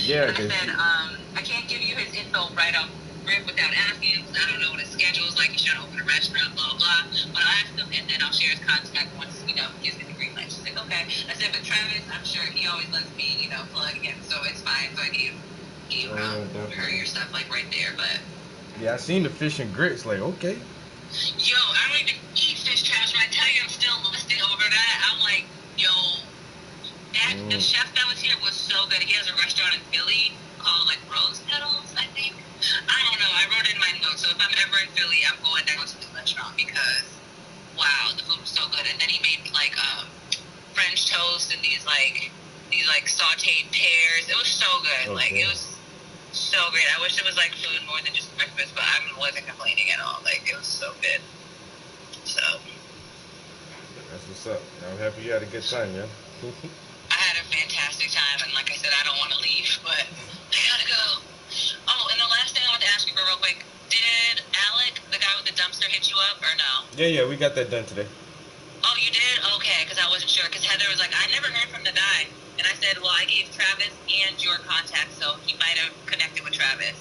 Yeah, I said, I can't give you his info right off rip without asking him because I don't know what his schedule is like. He's trying to open a restaurant, blah, blah. But I'll ask him and then I'll share his contact once, he gives me the green light. She's like, okay. I said, but Travis, I'm sure he always lets me, plug him, so it's fine. So I gave her your stuff, like, right there, but. Yeah, I seen the fish and grits, like, okay. Yo, I don't even eat fish trash. When I tell you I'm still listed over that, I'm like, yo, the chef that was here was so good. He has a restaurant in Philly called like Rose Petals, I think. I don't know. I wrote it in my notes. So if I'm ever in Philly, I'm going down to the restaurant because wow, the food was so good. And then he made like French toast and these sauteed pears. It was so good. Like it was so great. I wish it was like food more than just breakfast, but I wasn't complaining at all. Like it was so good. So that's what's up. I'm happy you had a good time, yeah. I had a fantastic time, and like I said, I don't want to leave, but I gotta go. Oh, and the last thing I want to ask you real quick, did Alec, the guy with the dumpster, hit you up or no? Yeah, we got that done today. Oh, you did? Okay, because I wasn't sure, because Heather was like, I never heard from the guy. And I said, well, I gave Travis and your contact, so he might have connected with Travis.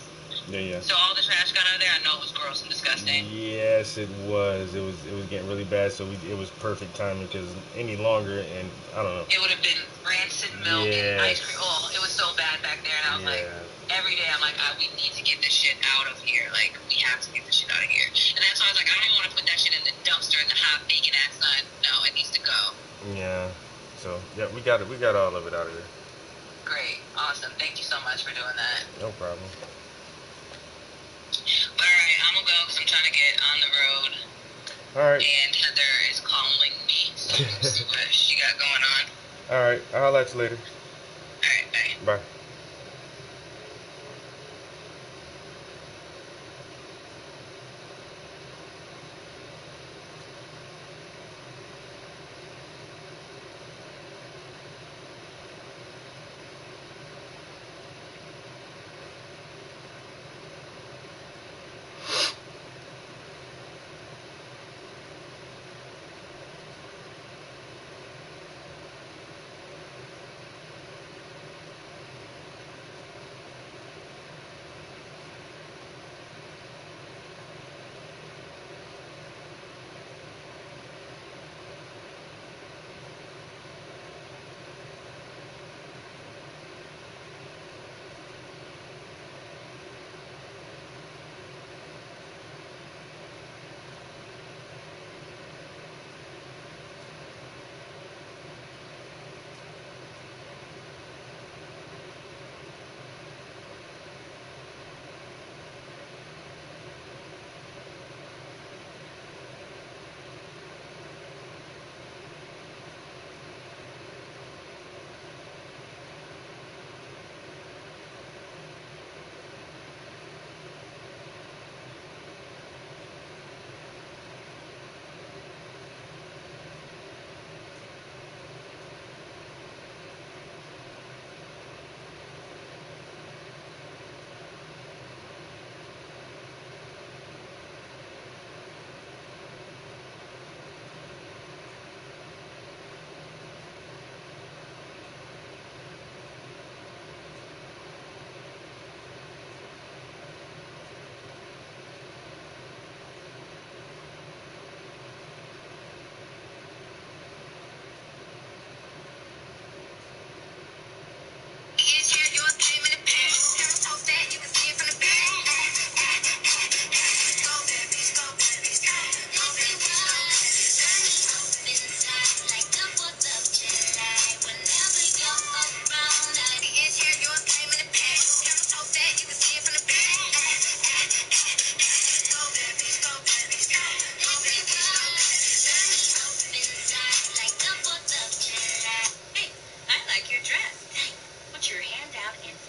Yeah. So all the trash got out of there? I know it was gross and disgusting. Yes, it was. It was getting really bad, so it was perfect timing because any longer, and I don't know. It would have been rancid milk and ice cream. Oh, it was so bad back there, and I was like, every day I'm like, we need to get this shit out of here. Like, we have to get this shit out of here. And that's why I was like, I don't even want to put that shit in the dumpster in the hot, baking ass sun. No, it needs to go. Yeah. So, yeah, we got it. We got all of it out of there. Great. Awesome. Thank you so much for doing that. No problem. But alright, I'm gonna go because I'm trying to get on the road. Alright. And Heather is calling me. So we'll see what she got going on. Alright, I'll let you later. Alright, bye. Bye.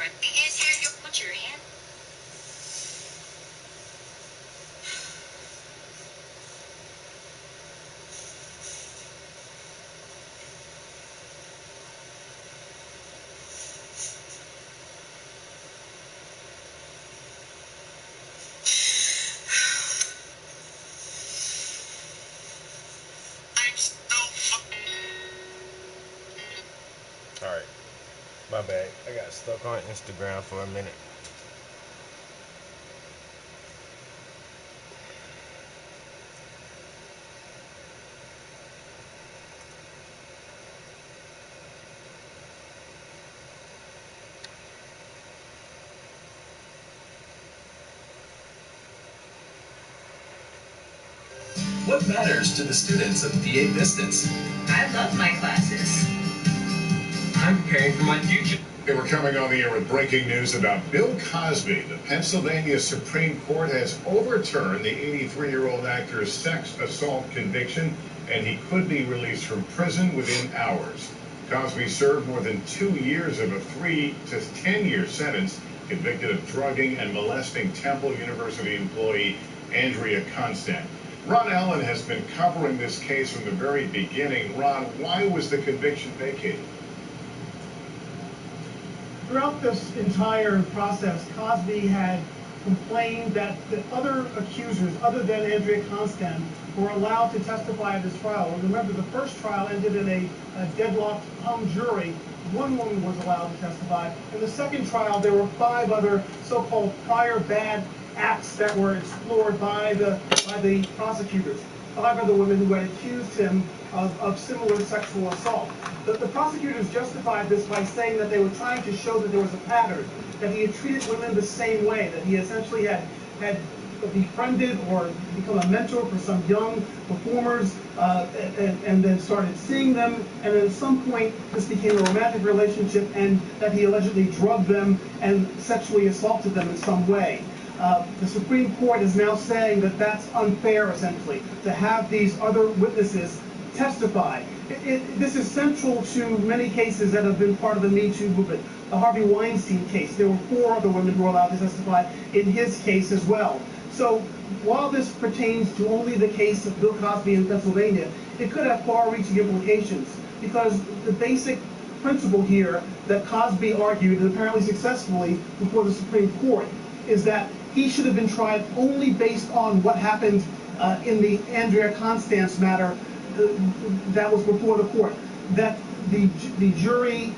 My hands here, you put your hand. Alright. My bad. I got stuck on Instagram for a minute. What matters to the students of DA Distance? I love my classes. I'm preparing for my future. Okay, we're coming on the air with breaking news about Bill Cosby. The Pennsylvania Supreme Court has overturned the 83-year-old actor's sex assault conviction, and he could be released from prison within hours. Cosby served more than 2 years of a 3 to 10-year sentence, convicted of drugging and molesting Temple University employee Andrea Constand. Ron Allen has been covering this case from the very beginning. Ron, why was the conviction vacated? Throughout this entire process, Cosby had complained that the other accusers, other than Andrea Constand, were allowed to testify at his trial. And remember, the first trial ended in a deadlocked hung jury. One woman was allowed to testify. In the second trial, there were 5 other so-called prior bad acts that were explored by the prosecutors. 5 other women who had accused him of similar sexual assault. The prosecutors justified this by saying that they were trying to show that there was a pattern, that he had treated women the same way, that he essentially had befriended or become a mentor for some young performers and then started seeing them, and at some point this became a romantic relationship, and that he allegedly drugged them and sexually assaulted them in some way. The Supreme Court is now saying that that's unfair, essentially, to have these other witnesses testify. This is central to many cases that have been part of the Me Too movement. The Harvey Weinstein case, there were 4 other women who were allowed to testify in his case as well. So while this pertains to only the case of Bill Cosby in Pennsylvania, it could have far-reaching implications, because the basic principle here that Cosby argued, and apparently successfully before the Supreme Court, is that he should have been tried only based on what happened in the Andrea Constand's matter that was before the court. That the jury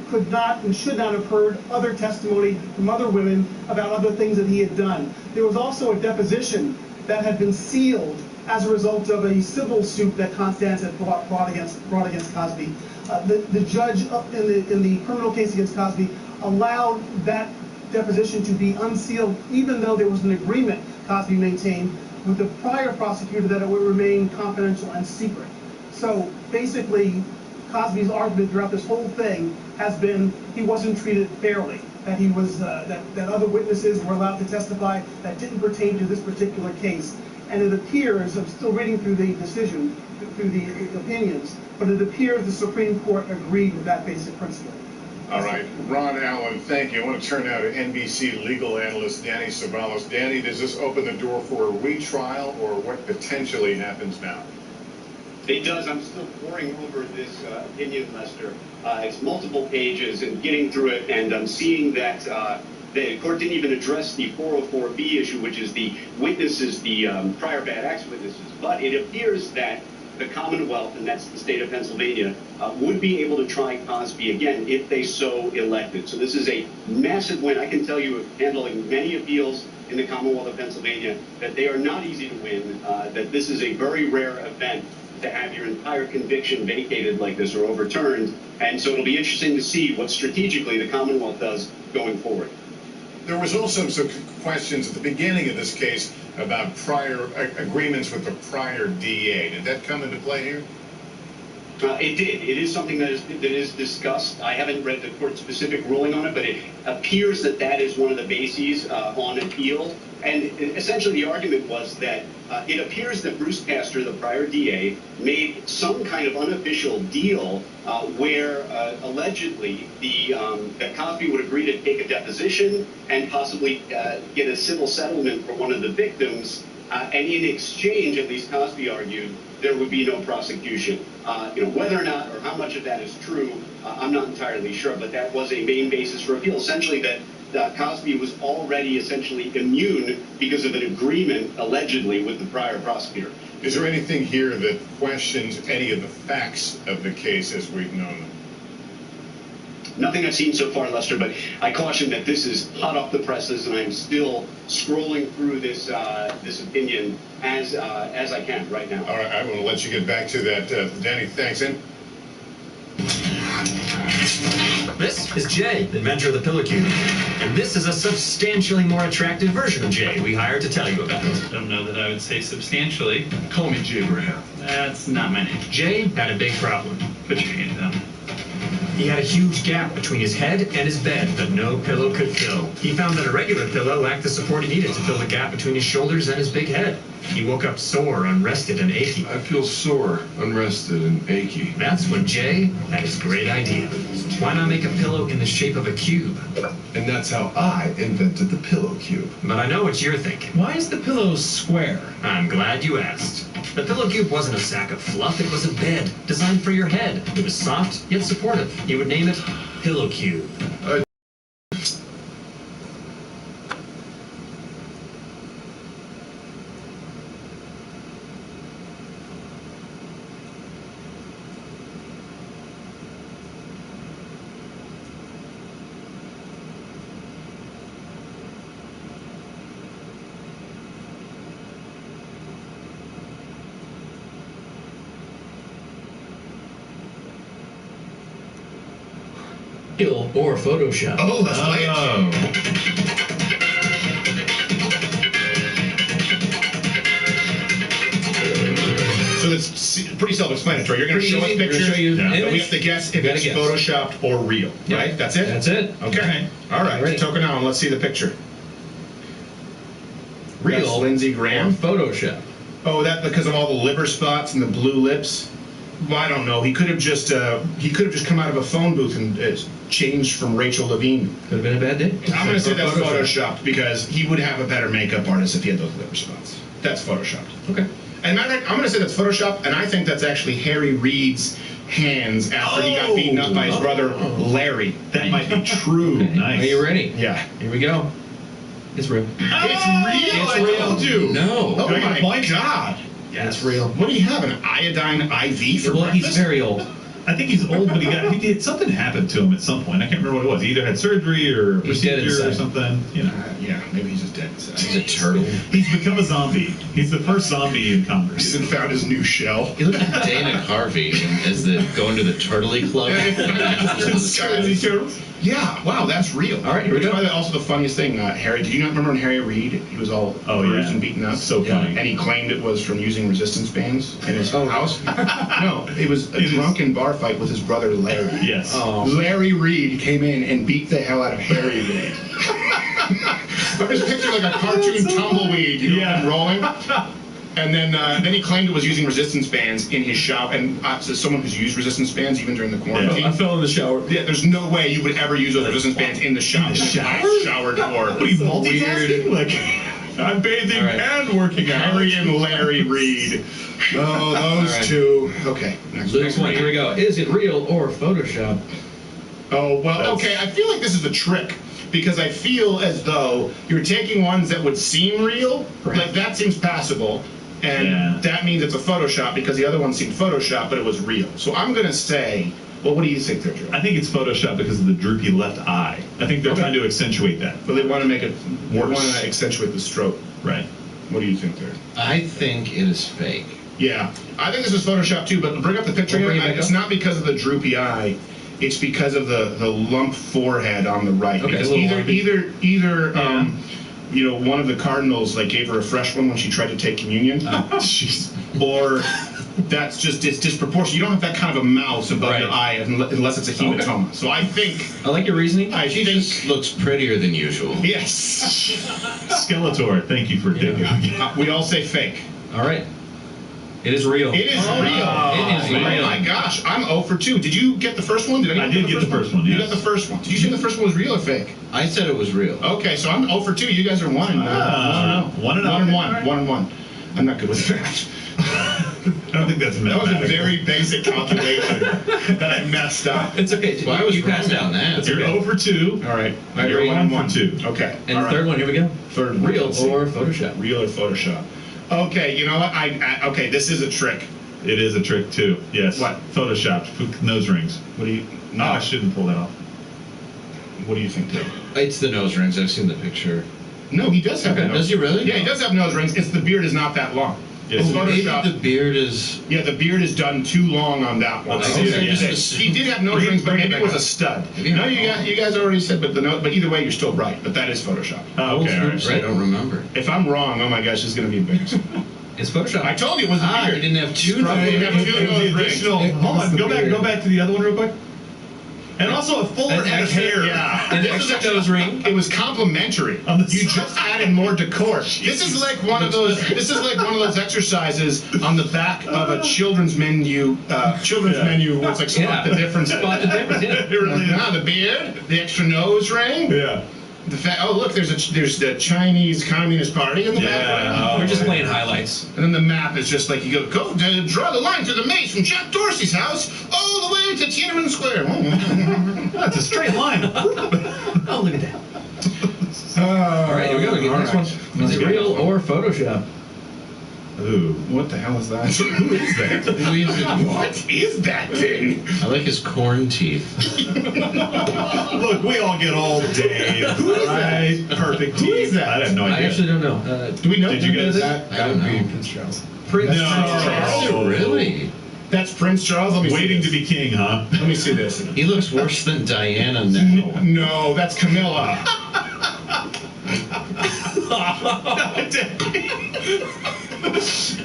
could not and should not have heard other testimony from other women about other things that he had done. There was also a deposition that had been sealed as a result of a civil suit that Constance had brought against Cosby. The judge in the criminal case against Cosby allowed that deposition to be unsealed, even though there was an agreement Cosby maintained with the prior prosecutor that it would remain confidential and secret. So basically, Cosby's argument throughout this whole thing has been he wasn't treated fairly, that he was that other witnesses were allowed to testify that didn't pertain to this particular case. And it appears, I'm still reading through the decision, through the opinions, but it appears the Supreme Court agreed with that basic principle. All right, Ron Allen, thank you. I want to turn now to NBC legal analyst Danny Ceballos. Danny, does this open the door for a retrial, or what potentially happens now? It does. I'm still poring over this opinion, Lester. It's multiple pages and getting through it, and I'm seeing that the court didn't even address the 404B issue, which is the witnesses, the prior bad acts witnesses. But it appears that the Commonwealth, and that's the state of Pennsylvania, would be able to try Cosby again if they so elected. So this is a massive win. I can tell you, handling many appeals in the Commonwealth of Pennsylvania, that they are not easy to win, that this is a very rare event to have your entire conviction vacated like this or overturned. And so it'll be interesting to see what strategically the Commonwealth does going forward. There was also some questions at the beginning of this case about prior agreements with the prior DA. Did that come into play here? It did. It is something that is discussed. I haven't read the court-specific ruling on it, but it appears that that is one of the bases on appeal And essentially the argument was that it appears that Bruce Castor, the prior DA, made some kind of unofficial deal where allegedly that Cosby would agree to take a deposition and possibly get a civil settlement for one of the victims. And in exchange, at least Cosby argued, there would be no prosecution. Whether or not or how much of that is true, I'm not entirely sure, but that was a main basis for appeal. Essentially that Cosby was already essentially immune because of an agreement, allegedly, with the prior prosecutor. Is there anything here that questions any of the facts of the case as we've known them? Nothing I've seen so far, Lester, but I caution that this is hot off the presses, and I'm still scrolling through this this opinion as I can right now. All right, I want to let you get back to that. Danny, thanks. And this is Jay, inventor of the Pillow Cube. And this is a substantially more attractive version of Jay we hired to tell you about. Don't know that I would say substantially. Call me Jay Graham. That's not my name. Jay had a big problem. Put your hand down. He had a huge gap between his head and his bed that no pillow could fill. He found that a regular pillow lacked the support he needed to fill the gap between his shoulders and his big head. He woke up sore, unrested, and achy. I feel sore, unrested, and achy. That's when Jay had his great idea. Why not make a pillow in the shape of a cube? And that's how I invented the Pillow Cube. But I know what you're thinking. Why is the pillow square? I'm glad you asked. The Pillow Cube wasn't a sack of fluff, it was a bed designed for your head. It was soft, yet supportive. You would name it Pillow Cube. Or Photoshop. Oh, let's play it. So it's pretty self-explanatory. You're going to show us pictures, but we have to guess if it's photoshopped or real, right? That's it? That's it. Okay. All right. Tokenawan, let's see the picture. Real. That's Lindsey Graham. Or Photoshop. Oh, that because of all the liver spots and the blue lips? Well, I don't know. He could have just come out of a phone booth and changed from Rachel Levine. Could have been a bad day. I'm going to say that's photoshopped because he would have a better makeup artist if he had those liver spots. That's photoshopped. Okay. And I'm going to say that's photoshopped, and I think that's actually Harry Reid's hands after he got beaten up by his brother Larry. That might be true. Nice. Are you ready? Yeah. Here we go. It's real. It's real. I told you. No. Oh my God. Yeah, it's real. What do you have? An iodine IV for breakfast? He's very old. I think he's old, but he did something happened to him at some point. I can't remember what it was. He either had surgery or a procedure or something. You know. Yeah, maybe he's just dead inside. He's a turtle. He's become a zombie. He's the first zombie in Congress. He hasn't found his new shell. He looked at Dana Carvey as the going to the Turtley Club. Yeah, wow, that's real. All right, here we go. Probably also the funniest thing, Harry. Did you not remember when Harry Reid? He was all bruised and beaten up. So funny. And he claimed it was from using resistance bands in his house. No, it was a drunken bar fight with his brother Larry. Yes. Larry Reid came in and beat the hell out of Harry Reid. I just picture like a cartoon tumbleweed, and rolling. And then he claimed it was using resistance bands in his shower. And so someone who's used resistance bands even during the quarantine. I fell in the shower. Yeah, there's no way you would ever use those resistance bands in the shower. In the shower? Shower door. What are you multitasking? Like, I'm bathing and working out. Harry and Larry Reid. Oh, those two. Okay. Next one. Here we go. Is it real or Photoshop? Oh, well, okay. I feel like this is a trick. Because I feel as though you're taking ones that would seem real, like that seems passable, and that means it's a Photoshop because the other one seemed Photoshop, but it was real. So I'm going to say, well, what do you think there, Joe? I think it's Photoshop because of the droopy left eye. I think they're trying to accentuate that. But they want to make it worse. They want to accentuate the stroke. Right. What do you think there? I think it is fake. Yeah. I think this is Photoshop too, but bring up the picture again. It's not because of the droopy eye. It's because of the lump forehead on the right. Okay, because either one of the cardinals gave her a fresh one when she tried to take communion, or That's just, it's disproportionate. You don't have that kind of a mouse above your eye unless it's a hematoma. So I think... I like your reasoning. She just looks prettier than usual. Yes. Skeletor, thank you for digging. We all say fake. All right. It is real. It is real. It is real. Oh my gosh, I'm 0 for 2. Did you get the first one? I did get the first one, You yes. got the first one. Did you say the first one was real or fake? I said it was real. Okay, so I'm 0 for 2. You guys are 1 and 1 and 1. 1 and 1. I'm not good with math. I don't think that's That was a very basic calculation that I messed up. It's okay. Well, I was you passed wrong out. on that. You're 0 for 2. All right. You're 1 for 2. Okay. And the third one, here we go. Third one. Real Let's see. or Photoshop? Real or Photoshop. Okay, you know what? Okay, this is a trick. It is a trick too. Yes. What? Photoshopped nose rings. What do you... No, I shouldn't pull that off. What do you think, Tim? It's the nose rings. I've seen the picture. No, he does have Okay. nose. Does he really? Yeah, he does have nose rings. It's the beard is not that long. Yes, It's Maybe Photoshop. the beard is. Yeah, the beard is done too long on that one. Okay. He did have nose rings, but maybe it was a stud. No, you guys already said, but either way, you're still right. But that is Photoshop. Oh, okay, all right. I don't remember. If I'm wrong, oh my gosh, it's going to be embarrassing. It's Photoshop. I told you it was the beard. You didn't have two. Probably didn't have two The nose additional. rings. Hold on. Go back to the other one real quick. And also a fuller An head of extra- hair. Yeah. An This extra is actually- nose ring. It was complimentary. On the You side. just added more decor. This is like one of those. This is like one of those exercises on the back of a children's menu. Menu where it's like spot the difference. Spot the difference. Yeah. It really is. The beard, the extra nose ring. Yeah. The fact. Oh look, there's the Chinese Communist Party in the background. We're just playing highlights. And then the map is just like you go draw the line through the maze from Jack Dorsey's house all the way to Tiananmen Square. That's a straight line. Oh, look at that. All right, here we go. We get the next one. Is it real or Photoshop? Ooh. What the hell is that? Who is that? What is that thing? I like his corn teeth. Look, we all get old, Dave. Who is that? Perfect teeth. Who is that? I have no I idea. actually don't know. Do we know? Did you guys? I don't know. Prince Charles. Prince No. Charles. Charles. Really? That's Prince Charles. Let me Waiting see to be king, huh? Let me see this. He looks worse than Diana now. No, that's Camilla.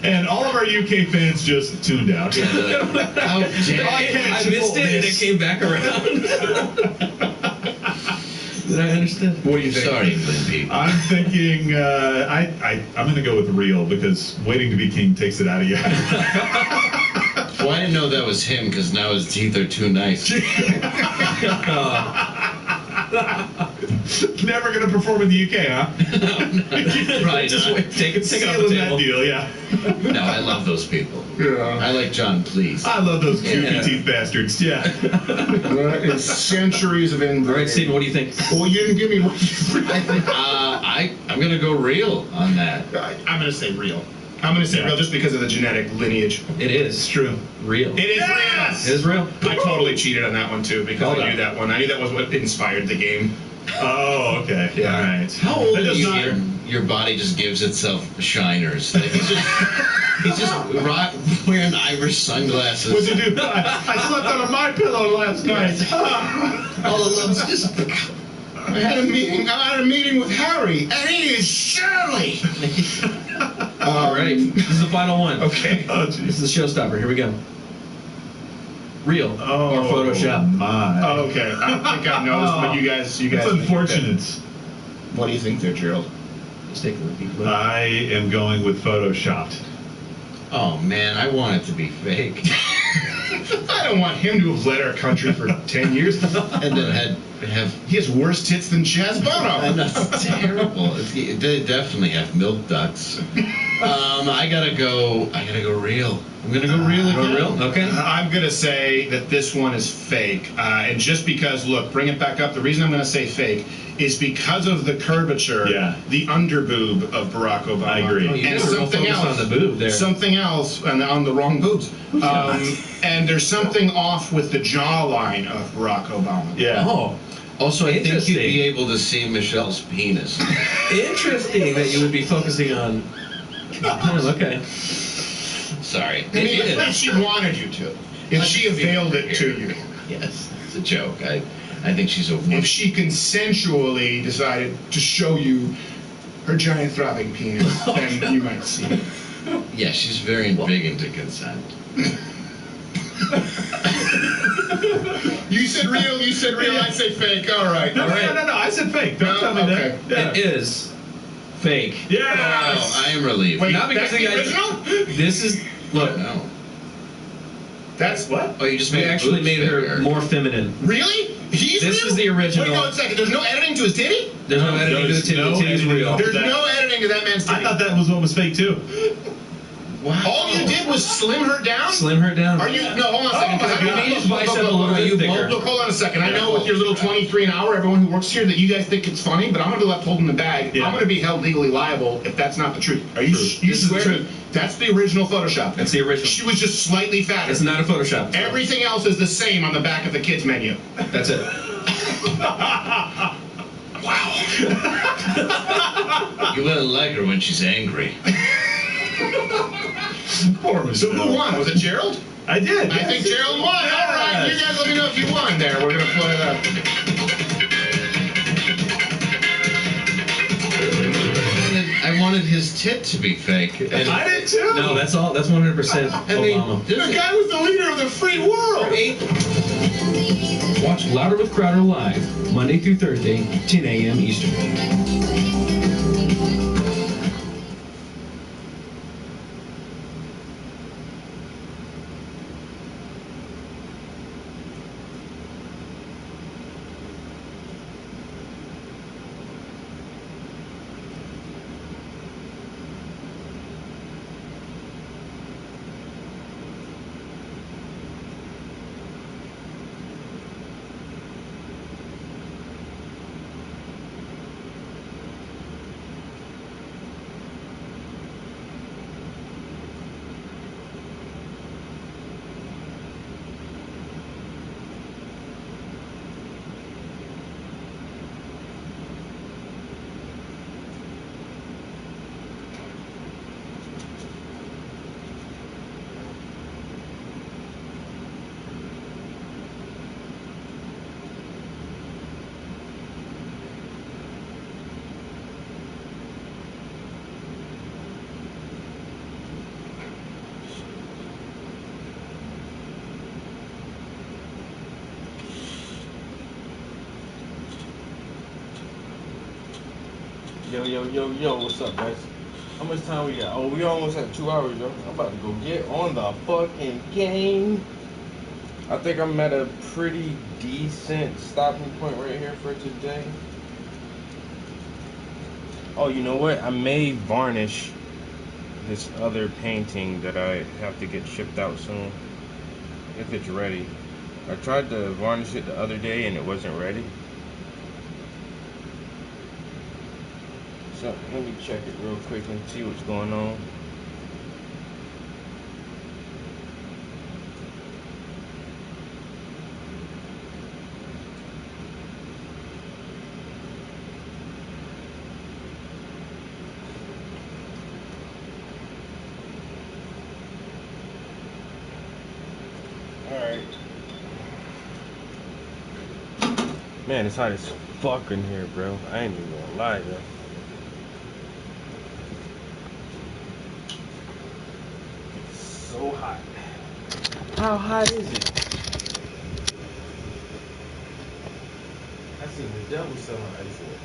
And all of our UK fans just tuned out. How dare I missed it and it came back around. Did I understand? What do you think? Sorry, England people. I'm thinking I'm going to go with real because waiting to be king takes it out of you. Well, I didn't know that was him because now his teeth are too nice. Never going to perform in the UK, huh? Right, just wait, take it off the Sealing that table. deal, yeah. No, I love those people. Yeah. I like John Cleese. I love those goofy Yeah. teeth bastards. Yeah. That is centuries of England. All right, Steven, what do you think? Well, you didn't give me what you I'm gonna go real on that. I'm going to say real. I'm going to say real just because of the genetic lineage. It is. It's true. Real. It is It is real. I totally cheated on that one too because Hold I knew on. that one. I knew that was what inspired the game. Oh, okay. Yeah. All right. How old That are does you? not- Your body just gives itself shiners. Like he's just wearing Irish sunglasses. What'd you do? I slept on my pillow last night. All the love's just. I had a meeting with Harry, and he is Shirley. All right, this is the final one. Okay. Oh, This jeez. is the showstopper. Here we go. Real Oh, or Photoshop? my. Okay, I think I know this, but you guys. It's unfortunate. What do you think there, Gerald? Let's take a deep look. I am going with Photoshopped. Oh man, I want it to be fake. I don't want him to have led our country for 10 years. And then have. He has worse tits than Chaz Bono. And that's terrible. They definitely have milk ducts. I gotta go real. I'm gonna go real again. Real? Okay. I'm going to say that this one is fake. And just because, look, bring it back up. The reason I'm going to say fake is because of the curvature, the underboob of Barack Obama. I agree. You And guys are real something focused else. on the boob there. Something else, and on the wrong boobs. And there's something off with the jawline of Barack Obama. Yeah. Oh. Also, I think you'd Interesting. be able to see Michelle's penis. Interesting that you would be focusing on. Oh, okay. Sorry. I mean, if she wanted you to. If she availed it to you. Yes, it's a joke. I think she's a woman. If she consensually decided to show you her giant throbbing penis, then you might see it. Yeah, she's very big into consent. You said real, I say fake. All right. No, I said fake. Don't tell me okay. that. Yeah. It is fake. Yes! Oh, I am relieved. Wait, Not because that's the the guy. original? This is look. No. That's what? Oh, you just We made actually boobs made her bigger. more feminine. Really? He's This real? is the original. Wait, no, a second. There's no editing to his titty? There's no editing to the titty. The titty's real. There's no editing to that man's titty. I thought that was what was fake too. Wow. All you did was slim her down? Slim her down. Are you? No, hold on a second. 'cause I You made his bicep a little bit thicker. Look, hold on a second. I know with your little 23 an hour, everyone who works here, that you guys think it's funny, but I'm going to be left holding the bag. Yeah. I'm going to be held legally liable if that's not the truth. Are you? You This is the swear? truth. That's the original Photoshop. That's the original. She was just slightly fatter. It's not a Photoshop. Everything else is the same on the back of the kids menu. That's it. Wow. You wouldn't like her when she's angry. Poor so who won? Was it Gerald? I did. I think Gerald won. Yes. All right, you guys let me know if you won there. We're going to play that. I wanted his tit to be fake. And I did too. No, that's all. That's 100% Obama. The guy was the leader of the free world. Watch Louder with Crowder live, Monday through Thursday, 10 a.m. Eastern. Yo, what's up, guys? How much time we got? Oh, we almost at 2 hours, yo. I'm about to go get on the fucking game. I think I'm at a pretty decent stopping point right here for today. Oh, you know what? I may varnish this other painting that I have to get shipped out soon, if it's ready. I tried to varnish it the other day and it wasn't ready. So let me check it real quick and see what's going on. Alright. Man, it's hot as fuck in here, bro. I ain't even gonna lie, yo. So hot. How hot is it? I seen the devil selling ice water.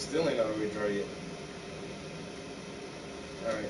Still ain't all the way dry yet. Alright.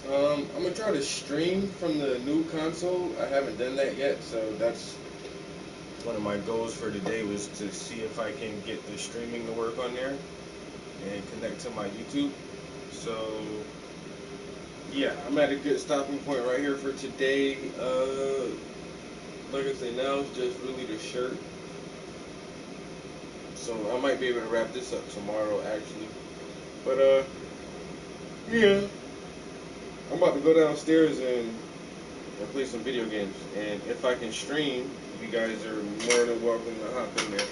I'm gonna try to stream from the new console. I haven't done that yet, so that's one of my goals for today, was to see if I can get the streaming to work on there and connect to my YouTube. So yeah, I'm at a good stopping point right here for today. Like I say, now it's just really the shirt. So I might be able to wrap this up tomorrow actually. But yeah. I'm about to go downstairs and play some video games. And if I can stream, you guys are more than welcome to hop in there.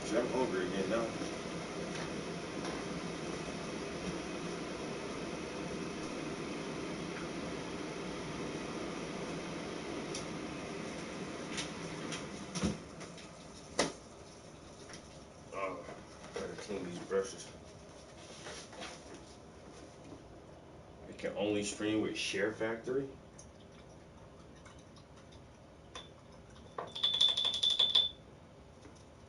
See, I'm hungry again now. Clean these brushes. It can only stream with Share Factory.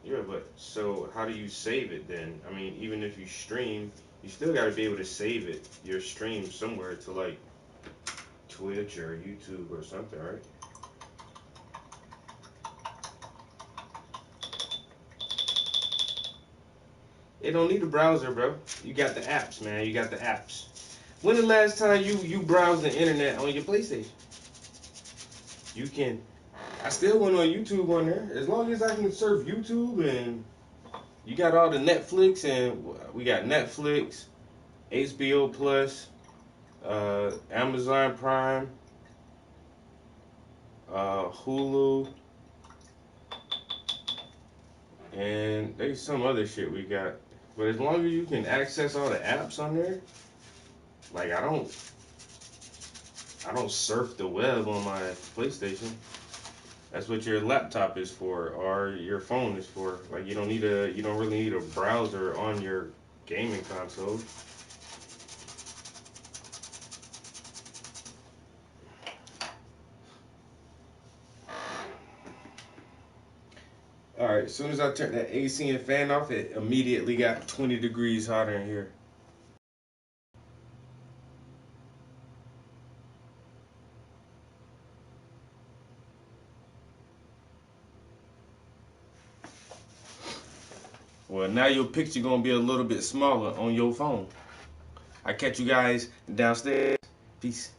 Yeah, but so how do you save it then? I mean, even if you stream, you still got to be able to save it, your stream, somewhere to like Twitch or YouTube or something, right? It don't need a browser, bro. You got the apps, man. You got the apps. When the last time you browsed the internet on your PlayStation? You can. I still went on YouTube on there. As long as I can surf YouTube, and you got all the Netflix, and we got Netflix, HBO Plus, Amazon Prime, Hulu, and there's some other shit we got. But as long as you can access all the apps on there, like I don't surf the web on my PlayStation. That's what your laptop is for, or your phone is for. Like you don't really need a browser on your gaming console. Alright, as soon as I turned that AC and fan off, it immediately got 20 degrees hotter in here. Well, now your picture gonna be a little bit smaller on your phone. I catch you guys downstairs. Peace.